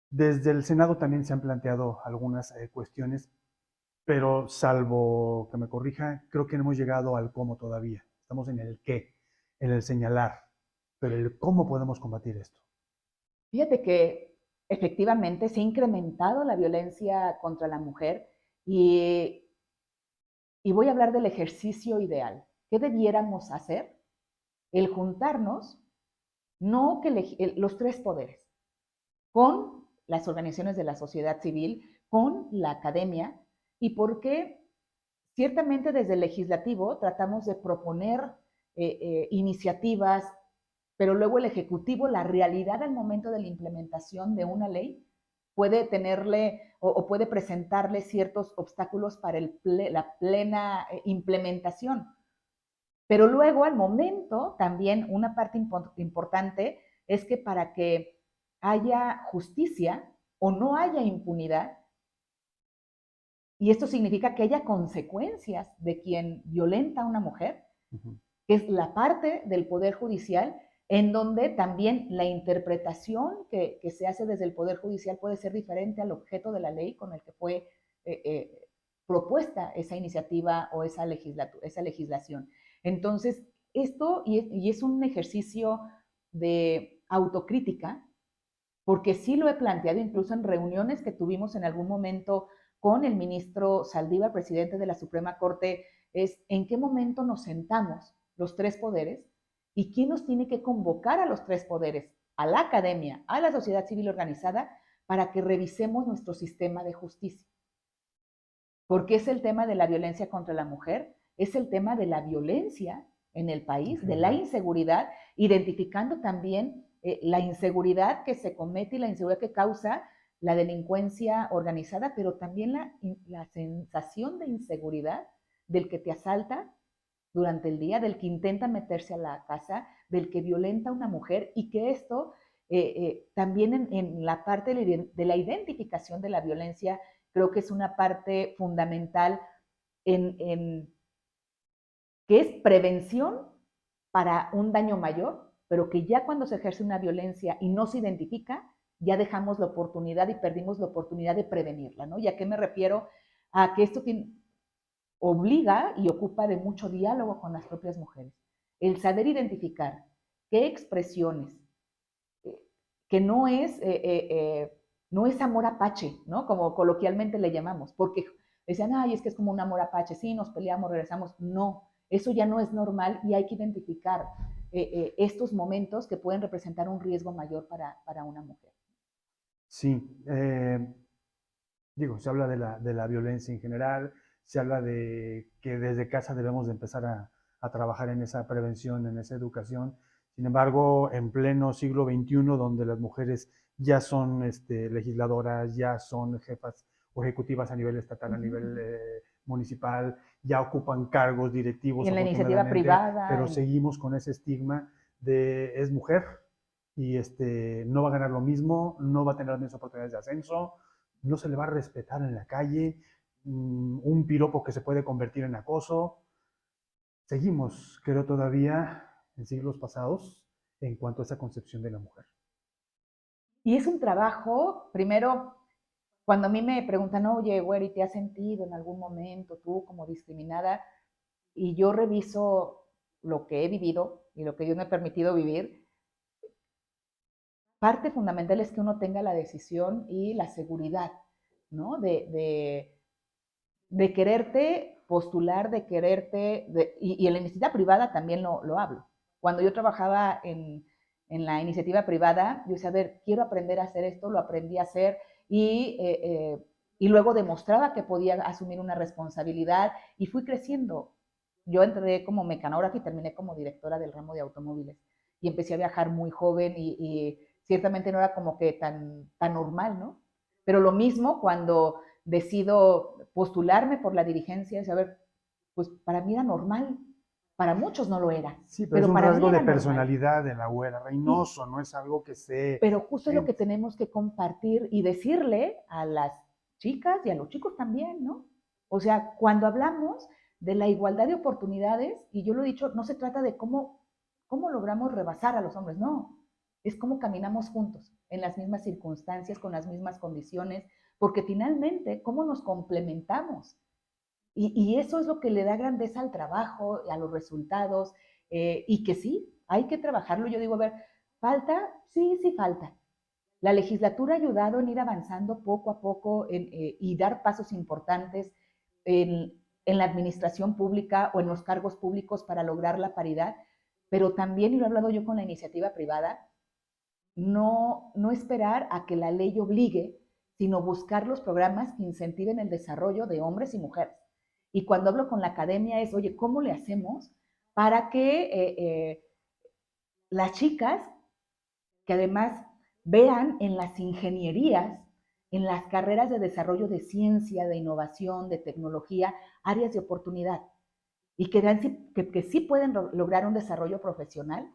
A: Desde el Senado también se han planteado algunas cuestiones, pero salvo que me corrija, creo que no hemos llegado al cómo todavía. Estamos en el qué, en el señalar, pero el cómo podemos combatir esto.
B: fíjate que efectivamente se ha incrementado la violencia contra la mujer y, y voy a hablar del ejercicio ideal. ¿qué debiéramos hacer? El juntarnos, no que los tres poderes, con las organizaciones de la sociedad civil, con la academia, y porque ciertamente desde el legislativo tratamos de proponer iniciativas, pero luego el ejecutivo, la realidad al momento de la implementación de una ley, puede tenerle o puede presentarle ciertos obstáculos para la plena implementación. Pero luego, al momento, también una parte importante es que para que haya justicia o no haya impunidad, y esto significa que haya consecuencias de quien violenta a una mujer, que es la parte del Poder Judicial, en donde también la interpretación que se hace desde el Poder Judicial puede ser diferente al objeto de la ley con el que fue propuesta esa iniciativa o esa legislación. Entonces, esto, y es un ejercicio de autocrítica, porque sí lo he planteado incluso en reuniones que tuvimos en algún momento con el ministro Saldívar, presidente de la Suprema Corte, es en qué momento nos sentamos los tres poderes y quién nos tiene que convocar a los tres poderes, a la academia, a la sociedad civil organizada, para que revisemos nuestro sistema de justicia. Porque es el tema de la violencia contra la mujer, es el tema de la violencia en el país, de la inseguridad, identificando también la inseguridad que se comete y la inseguridad que causa la delincuencia organizada, pero también la sensación de inseguridad del que te asalta durante el día, del que intenta meterse a la casa, del que violenta a una mujer, y que esto también en la parte de la identificación de la violencia, creo que es una parte fundamental en que es prevención para un daño mayor, pero que ya cuando se ejerce una violencia y no se identifica, ya dejamos la oportunidad y perdimos la oportunidad de prevenirla, ¿no? ¿Y a qué me refiero? A que esto obliga y ocupa de mucho diálogo con las propias mujeres. El saber identificar qué expresiones, que no es amor apache, ¿no? Como coloquialmente le llamamos, porque decían, ay, es que es como un amor apache, sí, nos peleamos, regresamos. No, eso ya no es normal y hay que identificar estos momentos que pueden representar un riesgo mayor para una mujer.
A: Sí, digo, se habla de la violencia en general, se habla de que desde casa debemos de empezar a trabajar en esa prevención, en esa educación. Sin embargo, en pleno siglo XXI, donde las mujeres ya son legisladoras, ya son jefas o ejecutivas a nivel estatal, a nivel municipal, ya ocupan cargos directivos
B: Y en la iniciativa
A: afortunadamente,
B: privada.
A: pero seguimos con ese estigma de es mujer y no va a ganar lo mismo, no va a tener las mismas oportunidades de ascenso, no se le va a respetar en la calle, un piropo que se puede convertir en acoso. Seguimos, creo, todavía en siglos pasados en cuanto a esa concepción de la mujer.
B: Y es un trabajo, primero, cuando a mí me preguntan, oye, güey, ¿te has sentido en algún momento tú como discriminada? Y yo reviso lo que he vivido y lo que Dios me ha permitido vivir, parte fundamental es que uno tenga la decisión y la seguridad, ¿no? De quererte postular, de quererte, y en la iniciativa privada también lo hablo. Cuando yo trabajaba en la iniciativa privada, yo decía, a ver, quiero aprender a hacer esto, lo aprendí a hacer y luego demostraba que podía asumir una responsabilidad y fui creciendo. Yo entré como mecanógrafa y terminé como directora del ramo de automóviles y empecé a viajar muy joven y ciertamente no era como que tan normal, ¿no? Pero lo mismo cuando decido postularme por la dirigencia, es a ver, pues para mí era normal, para muchos no lo era,
A: Sí, pero es
B: pero
A: un
B: para mí
A: rasgo de
B: era normal.
A: personalidad de la abuela
B: Y,
A: Reynoso, no es algo que se...
B: pero justo es lo que tenemos que compartir y decirle a las chicas y a los chicos también, ¿no? O sea, cuando hablamos de la igualdad de oportunidades, y yo lo he dicho, no se trata de cómo logramos rebasar a los hombres, no, es cómo caminamos juntos, en las mismas circunstancias, con las mismas condiciones, porque finalmente, cómo nos complementamos. Y eso es lo que le da grandeza al trabajo, a los resultados, y que sí, hay que trabajarlo. Yo digo, a ver, ¿falta? Sí, sí falta. La legislatura ha ayudado en ir avanzando poco a poco y dar pasos importantes en en la administración pública o en los cargos públicos para lograr la paridad, pero también, y lo he hablado yo con la iniciativa privada, no esperar a que la ley obligue, sino buscar los programas que incentiven el desarrollo de hombres y mujeres. Y cuando hablo con la academia es, oye, ¿cómo le hacemos para que las chicas, que además vean en las ingenierías, en las carreras de desarrollo de ciencia, de innovación, de tecnología, áreas de oportunidad? Y que vean que sí pueden lograr un desarrollo profesional,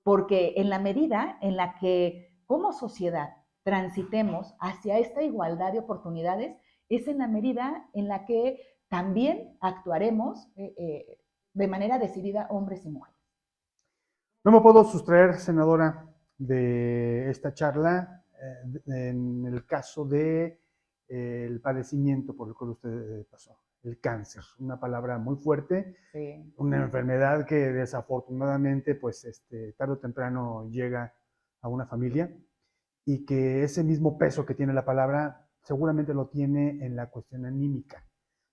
B: porque en la medida en la que como sociedad transitemos hacia esta igualdad de oportunidades, es en la medida en la que también actuaremos de manera decidida hombres y mujeres.
A: No me puedo sustraer, senadora, de esta charla en el caso de el padecimiento por el cual usted pasó, el cáncer, una palabra muy fuerte,
B: Sí.
A: una enfermedad que desafortunadamente, pues, tarde o temprano llega a una familia y que ese mismo peso que tiene la palabra seguramente lo tiene en la cuestión anímica.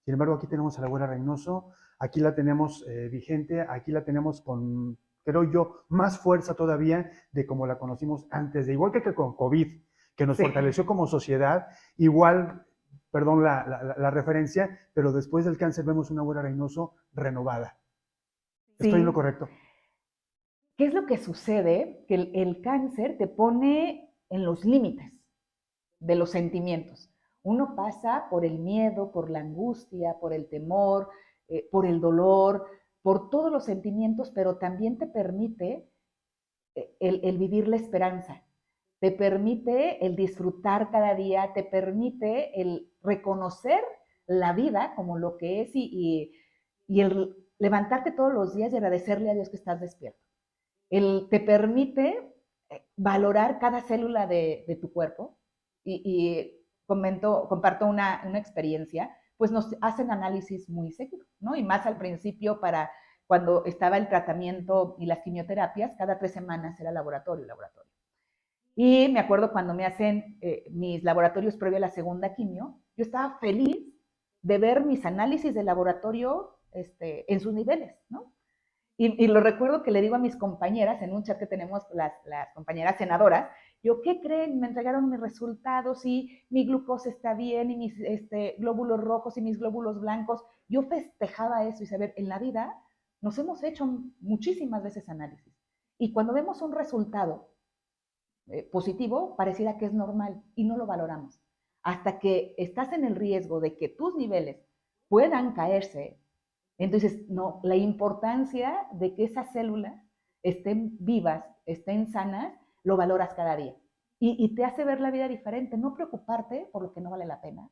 A: Sin embargo, aquí tenemos a la abuela Reynoso, aquí la tenemos vigente, aquí la tenemos con, creo yo, más fuerza todavía de como la conocimos antes, de igual que con COVID, que nos fortaleció como sociedad, igual, perdón la referencia, pero después del cáncer vemos una abuela Reynoso renovada. ¿Estoy en lo
B: Sí.
A: correcto?
B: ¿Qué es lo que sucede? Que el cáncer te pone en los límites de los sentimientos. Uno pasa por el miedo, por la angustia, por el temor, por el dolor, por todos los sentimientos, pero también te permite el vivir la esperanza, te permite el disfrutar cada día, te permite el reconocer la vida como lo que es y el levantarte todos los días y agradecerle a Dios que estás despierto. Te permite valorar cada célula de tu cuerpo y comparto una experiencia, pues nos hacen análisis muy seguido, ¿no? Y más al principio para cuando estaba el tratamiento y las quimioterapias, cada 3 semanas era laboratorio. Y me acuerdo cuando me hacen mis laboratorios previo a la segunda quimio, yo estaba feliz de ver mis análisis de laboratorio en sus niveles, ¿no? Y lo recuerdo que le digo a mis compañeras en un chat que tenemos las compañeras senadoras, yo, ¿qué creen? Me entregaron mis resultados y mi glucosa está bien y mis glóbulos rojos y mis glóbulos blancos. Yo festejaba eso y saber, en la vida nos hemos hecho muchísimas veces análisis. Y cuando vemos un resultado positivo, pareciera que es normal y no lo valoramos. Hasta que estás en el riesgo de que tus niveles puedan caerse. Entonces, no, la importancia de que esas células estén vivas, estén sanas, lo valoras cada día. Y te hace ver la vida diferente, no preocuparte por lo que no vale la pena.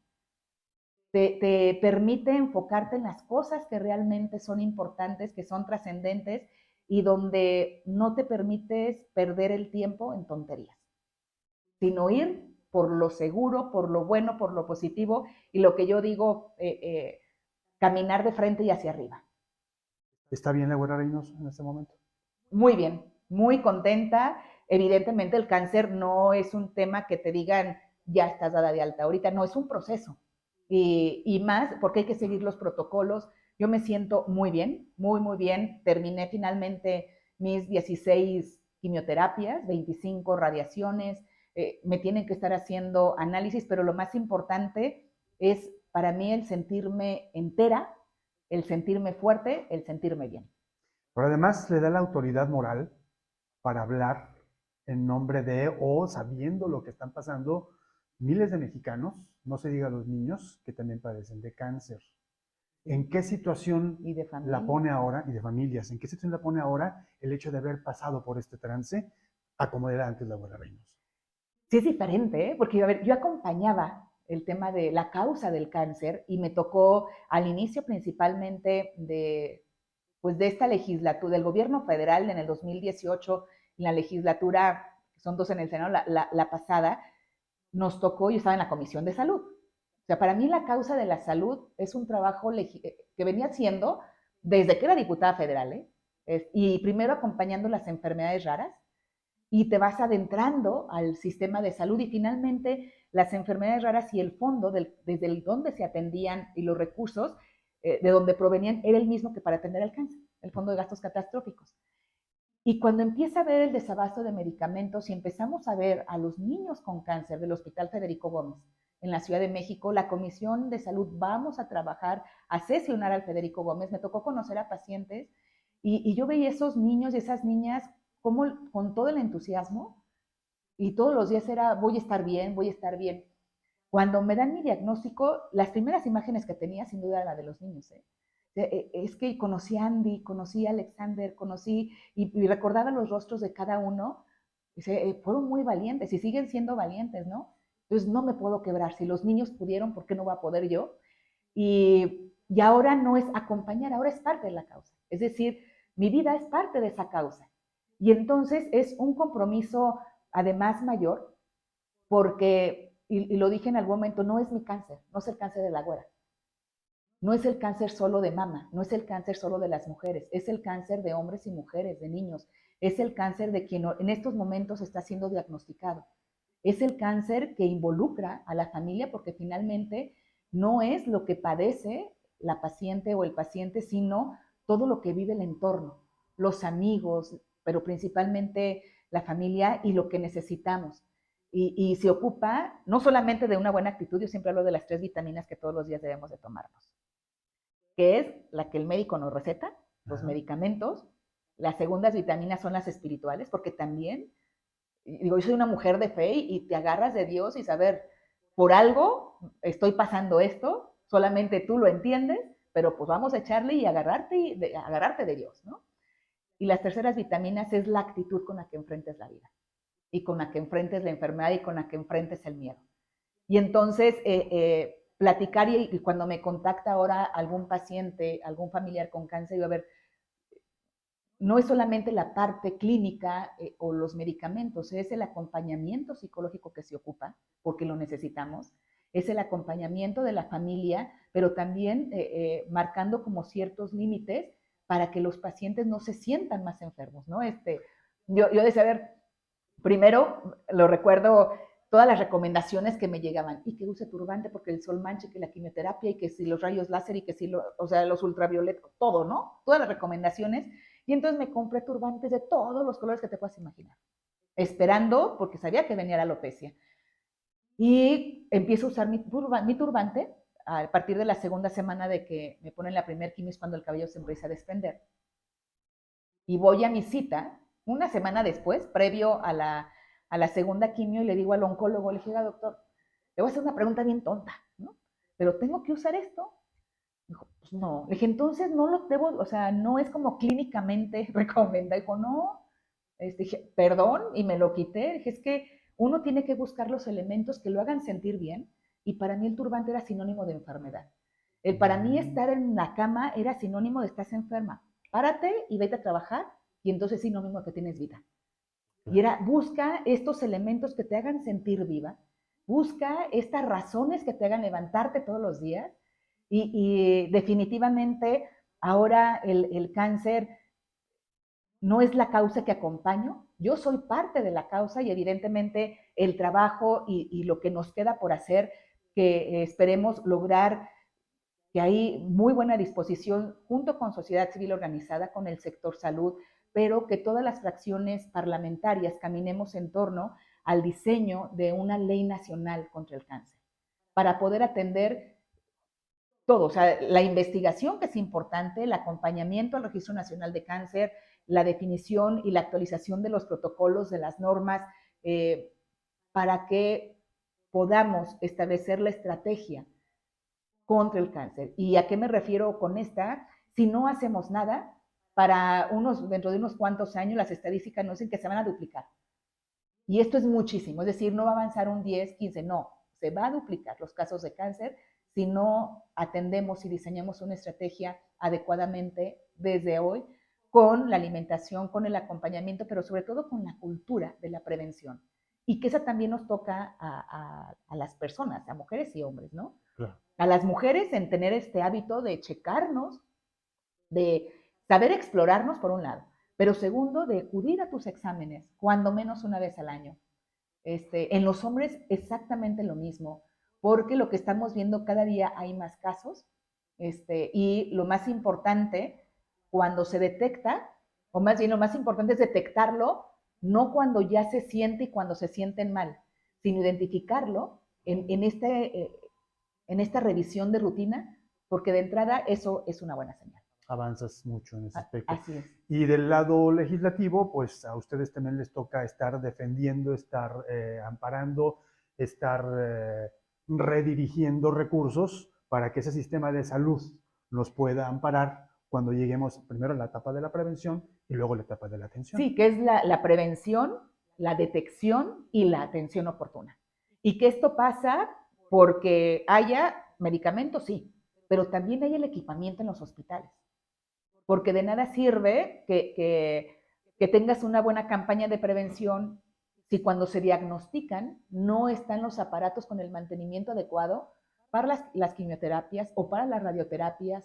B: Te permite enfocarte en las cosas que realmente son importantes, que son trascendentes y donde no te permites perder el tiempo en tonterías, sino ir por lo seguro, por lo bueno, por lo positivo y lo que yo digo, caminar de frente y hacia arriba.
A: ¿Está bien la abuela Reynoso en este momento?
B: Muy bien, muy contenta. Evidentemente el cáncer no es un tema que te digan ya estás dada de alta ahorita, no, es un proceso. Y más porque hay que seguir los protocolos. Yo me siento muy bien, muy bien. Terminé finalmente mis 16 quimioterapias, 25 radiaciones. Me tienen que estar haciendo análisis, pero lo más importante es para mí el sentirme entera, el sentirme fuerte, el sentirme bien.
A: Pero además le da la autoridad moral para hablar en nombre de o sabiendo lo que están pasando miles de mexicanos, no se diga los niños, que también padecen de cáncer. ¿En qué situación
B: Y de
A: la
B: familia.
A: pone ahora, y de familias, en qué situación la pone ahora el hecho de haber pasado por este trance a como era antes la abuela Reynoso?
B: Sí es diferente, ¿eh? Porque a ver, yo acompañaba el tema de la causa del cáncer y me tocó al inicio principalmente pues de esta legislatura, del gobierno federal en el 2018, en la legislatura, son 2 en el Senado, la pasada, nos tocó, yo estaba en la Comisión de Salud. O sea, para mí la causa de la salud es un trabajo que venía haciendo desde que era diputada federal, ¿eh? Y primero acompañando las enfermedades raras, y te vas adentrando al sistema de salud y finalmente las enfermedades raras y el fondo desde el donde se atendían y los recursos de donde provenían era el mismo que para atender el cáncer, el Fondo de Gastos Catastróficos. Y cuando empieza a ver el desabasto de medicamentos y empezamos a ver a los niños con cáncer del Hospital Federico Gómez en la Ciudad de México, la Comisión de Salud vamos a trabajar, a sesionar al Federico Gómez. Me tocó conocer a pacientes y yo veía esos niños y esas niñas como con todo el entusiasmo y todos los días era voy a estar bien, voy a estar bien. Cuando me dan mi diagnóstico, las primeras imágenes que tenía sin duda era la de los niños, ¿eh? Es que conocí a Andy, conocí a Alexander, conocí y recordaba los rostros de cada uno. Fueron muy valientes y siguen siendo valientes, ¿no? Entonces no me puedo quebrar. Si los niños pudieron, ¿por qué no voy a poder yo? Y ahora no es acompañar, ahora es parte de la causa. Es decir, mi vida es parte de esa causa. Y entonces es un compromiso además mayor, porque, y lo dije en algún momento, no es mi cáncer, no es el cáncer de la güera. No es el cáncer solo de mama, no es el cáncer solo de las mujeres, es el cáncer de hombres y mujeres, de niños, es el cáncer de quien en estos momentos está siendo diagnosticado. Es el cáncer que involucra a la familia porque finalmente no es lo que padece la paciente o el paciente, sino todo lo que vive el entorno, los amigos, pero principalmente la familia y lo que necesitamos. Y se ocupa no solamente de una buena actitud, yo siempre hablo de las 3 vitaminas que todos los días debemos de tomarnos, que es la que el médico nos receta, los medicamentos. Las segundas vitaminas son las espirituales, porque también, digo, yo soy una mujer de fe y te agarras de Dios y saber, por algo estoy pasando esto, solamente tú lo entiendes, pero pues vamos a echarle y agarrarte de Dios, ¿no? Y las terceras vitaminas es la actitud con la que enfrentes la vida y con la que enfrentes la enfermedad y con la que enfrentes el miedo. Y entonces, platicar y cuando me contacta ahora algún paciente, algún familiar con cáncer, yo a ver, no es solamente la parte clínica o los medicamentos, es el acompañamiento psicológico que se ocupa, porque lo necesitamos, es el acompañamiento de la familia, pero también marcando como ciertos límites para que los pacientes no se sientan más enfermos, ¿no? Yo decía, a ver, primero lo recuerdo todas las recomendaciones que me llegaban, y que use turbante porque el sol manche, que la quimioterapia, y que si los rayos láser, y que si, o sea, los ultravioletos, todo, ¿no? Todas las recomendaciones. Y entonces me compré turbantes de todos los colores que te puedas imaginar, esperando, porque sabía que venía la alopecia. Y empiezo a usar mi turbante a partir de la segunda semana de que me ponen la primer quimio, es cuando el cabello se empieza a desprender. Y voy a mi cita una semana después, previo a la segunda quimio, y le digo al oncólogo, le dije, doctor, le voy a hacer una pregunta bien tonta, ¿no? Pero tengo que usar esto. Dijo, pues no. Le dije, entonces no lo debo, o sea, no es como clínicamente recomendado. Dijo, no. Dije, perdón, y me lo quité. Dije, es que uno tiene que buscar los elementos que lo hagan sentir bien, y para mí el turbante era sinónimo de enfermedad. Para mí estar en la cama era sinónimo de estás enferma. Párate y vete a trabajar, y entonces sinónimo que tienes vida. Y era, busca estos elementos que te hagan sentir viva, busca estas razones que te hagan levantarte todos los días, y definitivamente ahora el cáncer no es la causa que acompaño, yo soy parte de la causa, y evidentemente el trabajo y lo que nos queda por hacer, que esperemos lograr que hay muy buena disposición junto con sociedad civil organizada, con el sector salud, pero que todas las fracciones parlamentarias caminemos en torno al diseño de una ley nacional contra el cáncer, para poder atender todo, o sea, la investigación, que es importante, el acompañamiento al Registro Nacional de Cáncer, la definición y la actualización de los protocolos, de las normas, para que podamos establecer la estrategia contra el cáncer. ¿Y a qué me refiero con esta? Si no hacemos nada, dentro de unos cuantos años las estadísticas nos dicen que se van a duplicar. Y esto es muchísimo, es decir, no va a avanzar un 10, 15, no, se va a duplicar los casos de cáncer si no atendemos y diseñamos una estrategia adecuadamente desde hoy, con la alimentación, con el acompañamiento, pero sobre todo con la cultura de la prevención. Y que esa también nos toca a las personas, a mujeres y hombres, ¿no? Claro. A las mujeres en tener este hábito de checarnos, de saber explorarnos por un lado, pero segundo, de acudir a tus exámenes, cuando menos una vez al año. En los hombres exactamente lo mismo, porque lo que estamos viendo, cada día hay más casos Y lo más importante, cuando se detecta, o más bien lo más importante es detectarlo, no cuando ya se siente y cuando se sienten mal, sino identificarlo en esta revisión de rutina, porque de entrada eso es una buena señal.
A: Avanzas mucho en ese aspecto.
B: Así es.
A: Y del lado legislativo, pues a ustedes también les toca estar defendiendo, estar amparando, estar redirigiendo recursos para que ese sistema de salud nos pueda amparar cuando lleguemos primero a la etapa de la prevención y luego a la etapa de la atención.
B: Sí, que es la prevención, la detección y la atención oportuna. Y que esto pasa porque haya medicamentos, sí, pero también hay el equipamiento en los hospitales. Porque de nada sirve que tengas una buena campaña de prevención si cuando se diagnostican no están los aparatos con el mantenimiento adecuado para las quimioterapias o para las radioterapias,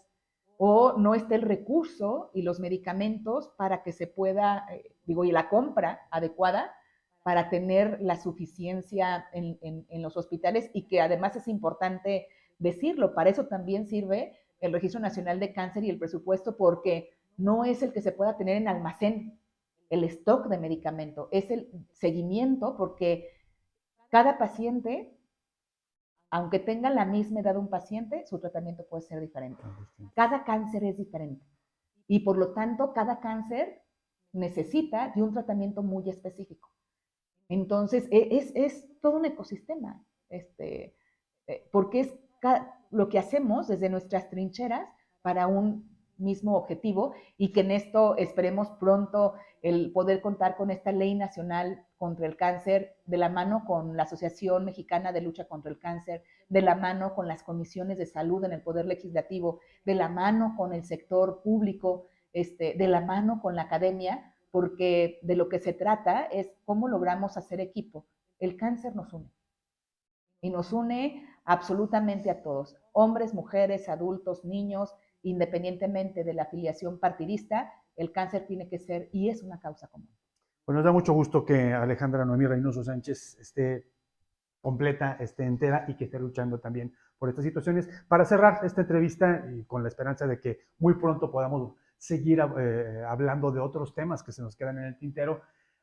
B: o no está el recurso y los medicamentos para que se pueda, y la compra adecuada para tener la suficiencia en los hospitales, y que además es importante decirlo, para eso también sirve el Registro Nacional de Cáncer y el presupuesto, porque no es el que se pueda tener en almacén el stock de medicamento, es el seguimiento, porque cada paciente, aunque tenga la misma edad de un paciente, su tratamiento puede ser diferente. Cada cáncer es diferente y por lo tanto cada cáncer necesita de un tratamiento muy específico. Entonces es todo un ecosistema, porque es lo que hacemos desde nuestras trincheras para un mismo objetivo, y que en esto esperemos pronto el poder contar con esta ley nacional contra el cáncer, de la mano con la Asociación Mexicana de Lucha contra el Cáncer, de la mano con las comisiones de salud en el Poder Legislativo, de la mano con el sector público, de la mano con la academia, porque de lo que se trata es cómo logramos hacer equipo. El cáncer nos une. Y nos une absolutamente a todos, hombres, mujeres, adultos, niños, independientemente de la afiliación partidista, el cáncer tiene que ser y es una causa común.
A: Pues nos da mucho gusto que Alejandra Noemí Reynoso Sánchez esté completa, esté entera y que esté luchando también por estas situaciones. Para cerrar esta entrevista y con la esperanza de que muy pronto podamos seguir hablando de otros temas que se nos quedan en el tintero,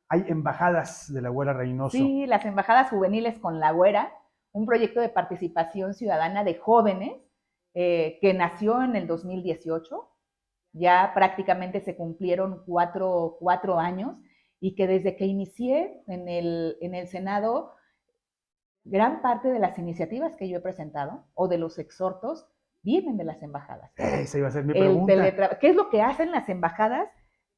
A: hay embajadas de la Güera Reynoso.
B: Sí, las embajadas juveniles con la Güera, un proyecto de participación ciudadana de jóvenes que nació en el 2018, ya prácticamente se cumplieron cuatro años, y que desde que inicié en el Senado, gran parte de las iniciativas que yo he presentado o de los exhortos vienen de las embajadas.
A: Esa iba a ser mi pregunta.
B: ¿Qué es lo que hacen las embajadas?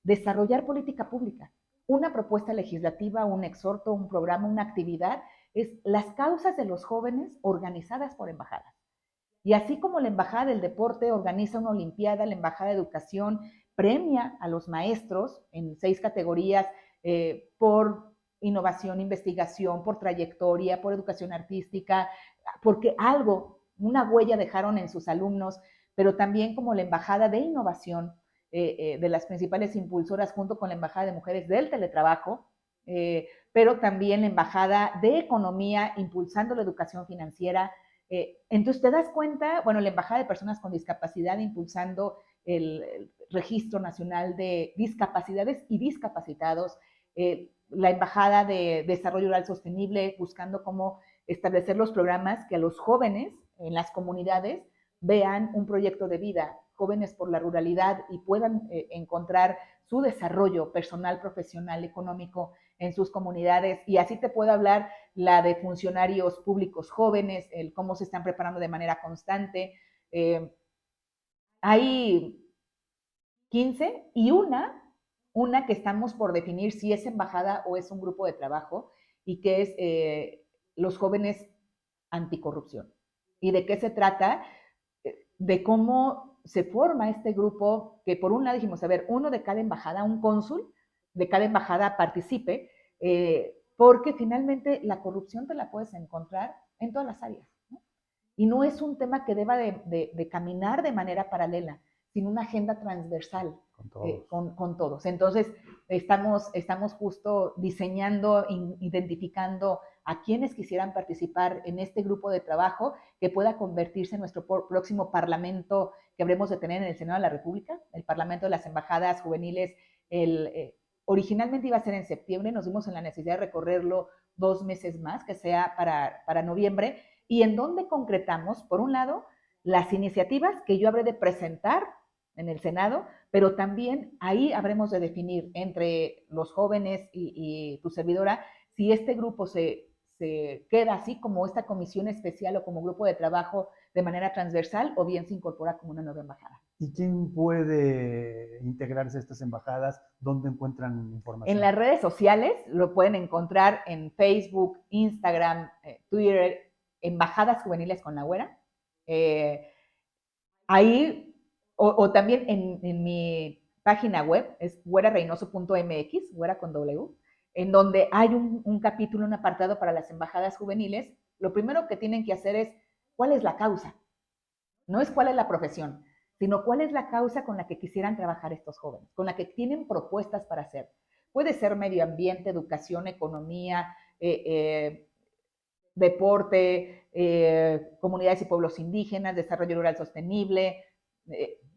B: Desarrollar política pública. Una propuesta legislativa, un exhorto, un programa, una actividad, es las causas de los jóvenes organizadas por embajadas. Y así como la Embajada del Deporte organiza una olimpiada, la Embajada de Educación premia a los maestros en 6 categorías por innovación, investigación, por trayectoria, por educación artística, porque una huella dejaron en sus alumnos, pero también como la Embajada de Innovación, de las principales impulsoras junto con la Embajada de Mujeres del Teletrabajo, pero también la Embajada de Economía impulsando la educación financiera. Entonces te das cuenta, bueno, la Embajada de Personas con Discapacidad impulsando el Registro Nacional de Discapacidades y Discapacitados, la Embajada de Desarrollo Rural Sostenible buscando cómo establecer los programas que a los jóvenes en las comunidades vean un proyecto de vida, jóvenes por la ruralidad, y puedan encontrar su desarrollo personal, profesional, económico en sus comunidades. Y así te puedo hablar la de funcionarios públicos jóvenes, el cómo se están preparando de manera constante. Hay 15 y una que estamos por definir si es embajada o es un grupo de trabajo, y que es los jóvenes anticorrupción. ¿Y de qué se trata? De cómo se forma este grupo, que por un lado dijimos, a ver, uno de cada embajada, un cónsul de cada embajada participe, porque finalmente la corrupción te la puedes encontrar en todas las áreas, ¿no? Y no es un tema que deba de caminar de manera paralela, sino una agenda transversal con todos. Entonces, estamos justo diseñando, identificando a quienes quisieran participar en este grupo de trabajo que pueda convertirse en nuestro próximo parlamento que habremos de tener en el Senado de la República, el Parlamento de las Embajadas Juveniles. Originalmente iba a ser en septiembre, nos vimos en la necesidad de recorrerlo 2 meses más, que sea para noviembre, y en donde concretamos, por un lado, las iniciativas que yo habré de presentar en el Senado, pero también ahí habremos de definir entre los jóvenes y tu servidora si este grupo se queda así como esta comisión especial o como grupo de trabajo de manera transversal o bien se incorpora como una nueva embajada.
A: ¿Y quién puede integrarse a estas embajadas? ¿Dónde encuentran información?
B: En las redes sociales lo pueden encontrar en Facebook, Instagram, Twitter, Embajadas Juveniles con la Güera. Ahí, o también en mi página web, es güerareynoso.mx, güera con W, en donde hay un capítulo, un apartado para las embajadas juveniles. Lo primero que tienen que hacer es, ¿cuál es la causa? No es cuál es la profesión, sino cuál es la causa con la que quisieran trabajar estos jóvenes, con la que tienen propuestas para hacer. Puede ser medio ambiente, educación, economía, deporte, comunidades y pueblos indígenas, desarrollo rural sostenible,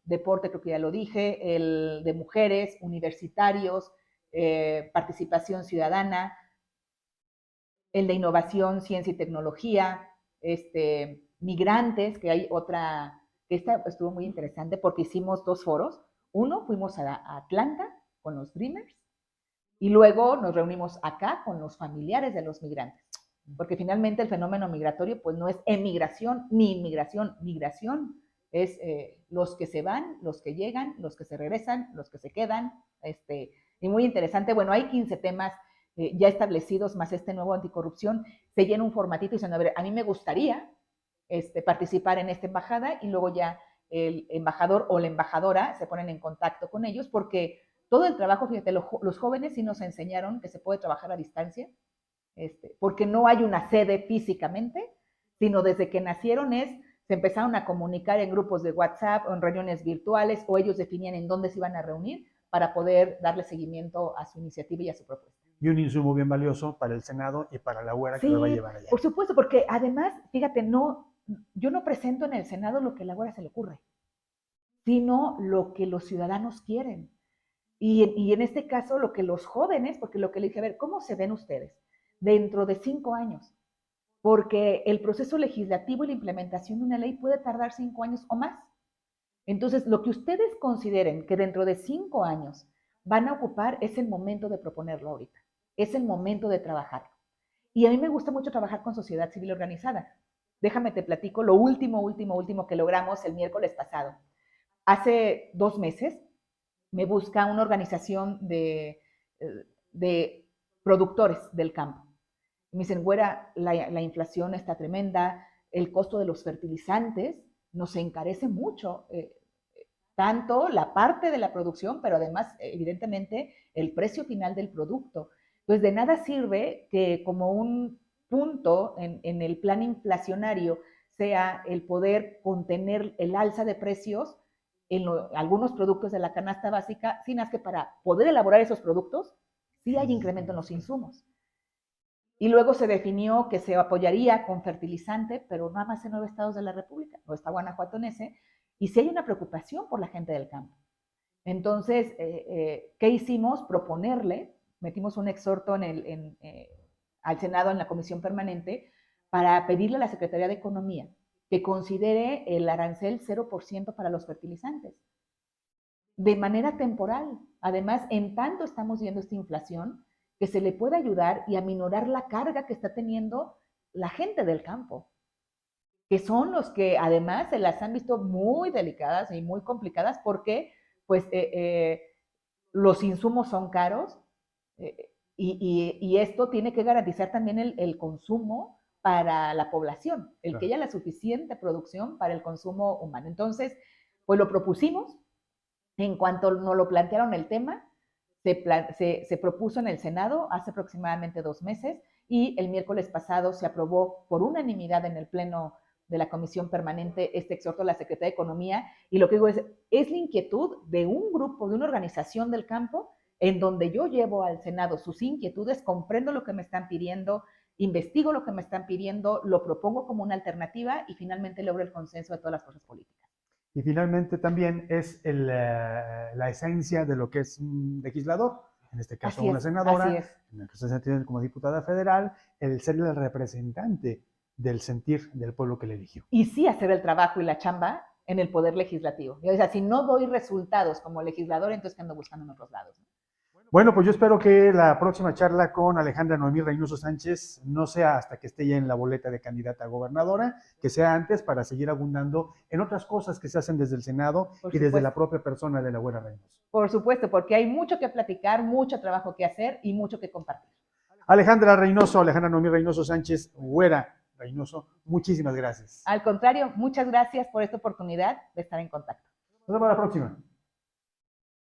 B: deporte, creo que ya lo dije, el de mujeres, universitarios, participación ciudadana, el de innovación, ciencia y tecnología, migrantes, que hay otra, esta estuvo muy interesante porque hicimos 2 foros. Uno, fuimos a Atlanta con los Dreamers y luego nos reunimos acá con los familiares de los migrantes. Porque finalmente el fenómeno migratorio pues no es emigración ni inmigración, migración es los que se van, los que llegan, los que se regresan, los que se quedan, y muy interesante. Bueno, hay 15 temas ya establecidos, más este nuevo anticorrupción, se llena un formatito y dicen, a ver, a mí me gustaría participar en esta embajada y luego ya el embajador o la embajadora se ponen en contacto con ellos porque todo el trabajo, fíjate, los jóvenes sí nos enseñaron que se puede trabajar a distancia, porque no hay una sede físicamente, sino desde que nacieron se empezaron a comunicar en grupos de WhatsApp o en reuniones virtuales o ellos definían en dónde se iban a reunir para poder darle seguimiento a su iniciativa y a su propuesta.
A: Y un insumo bien valioso para el Senado y para la Güera que lo va a llevar allá.
B: Por supuesto, porque además, fíjate, yo no presento en el Senado lo que a la Güera se le ocurre, sino lo que los ciudadanos quieren. Y en este caso, lo que los jóvenes, porque lo que le dije, a ver, ¿cómo se ven ustedes dentro de 5 años? Porque el proceso legislativo y la implementación de una ley puede tardar 5 años o más. Entonces, lo que ustedes consideren que dentro de 5 años van a ocupar es el momento de proponerlo ahorita, es el momento de trabajarlo. Y a mí me gusta mucho trabajar con sociedad civil organizada. Déjame te platico lo último que logramos el miércoles pasado. Hace 2 meses me busca una organización de productores del campo. Me dicen, Güera, la inflación está tremenda, el costo de los fertilizantes nos encarece mucho, tanto la parte de la producción, pero además, evidentemente, el precio final del producto. Pues de nada sirve que como un punto en el plan inflacionario sea el poder contener el alza de precios en algunos productos de la canasta básica, sino que para poder elaborar esos productos, sí hay incremento en los insumos. Y luego se definió que se apoyaría con fertilizante, pero nada más en 9 estados de la República, no está Guanajuato en ese, y sí hay una preocupación por la gente del campo. Entonces, ¿qué hicimos? Proponerle, metimos un exhorto al Senado en la comisión permanente para pedirle a la Secretaría de Economía que considere el arancel 0% para los fertilizantes, de manera temporal. Además, en tanto estamos viendo esta inflación, que se le pueda ayudar y aminorar la carga que está teniendo la gente del campo, que son los que además se las han visto muy delicadas y muy complicadas porque pues los insumos son caros y esto tiene que garantizar también el consumo para la población, el que haya la suficiente producción para el consumo humano. Entonces, pues lo propusimos, en cuanto nos lo plantearon el tema, se propuso en el Senado hace aproximadamente 2 meses y el miércoles pasado se aprobó por unanimidad en el Pleno de la Comisión Permanente este exhorto a la Secretaría de Economía. Y lo que digo es la inquietud de un grupo, de una organización del campo, en donde yo llevo al Senado sus inquietudes, comprendo lo que me están pidiendo, investigo lo que me están pidiendo, lo propongo como una alternativa y finalmente logro el consenso de todas las fuerzas políticas.
A: Y finalmente también es la esencia de lo que es un legislador, en este caso
B: Así
A: una
B: es,
A: senadora,
B: así es.
A: en el caso de como diputada federal, el ser el representante del sentir del pueblo que le eligió.
B: Y sí hacer el trabajo y la chamba en el poder legislativo. O sea, si no doy resultados como legislador, entonces ¿qué ando buscando en otros lados?
A: Bueno, pues yo espero que la próxima charla con Alejandra Noemí Reynoso Sánchez no sea hasta que esté ya en la boleta de candidata a gobernadora, que sea antes para seguir abundando en otras cosas que se hacen desde el Senado y desde la propia persona de la Güera Reynoso.
B: Por supuesto, porque hay mucho que platicar, mucho trabajo que hacer y mucho que compartir.
A: Alejandra Noemí Reynoso Sánchez, Güera Reynoso, muchísimas gracias.
B: Al contrario, muchas gracias por esta oportunidad de estar en contacto.
A: Nos vemos la próxima.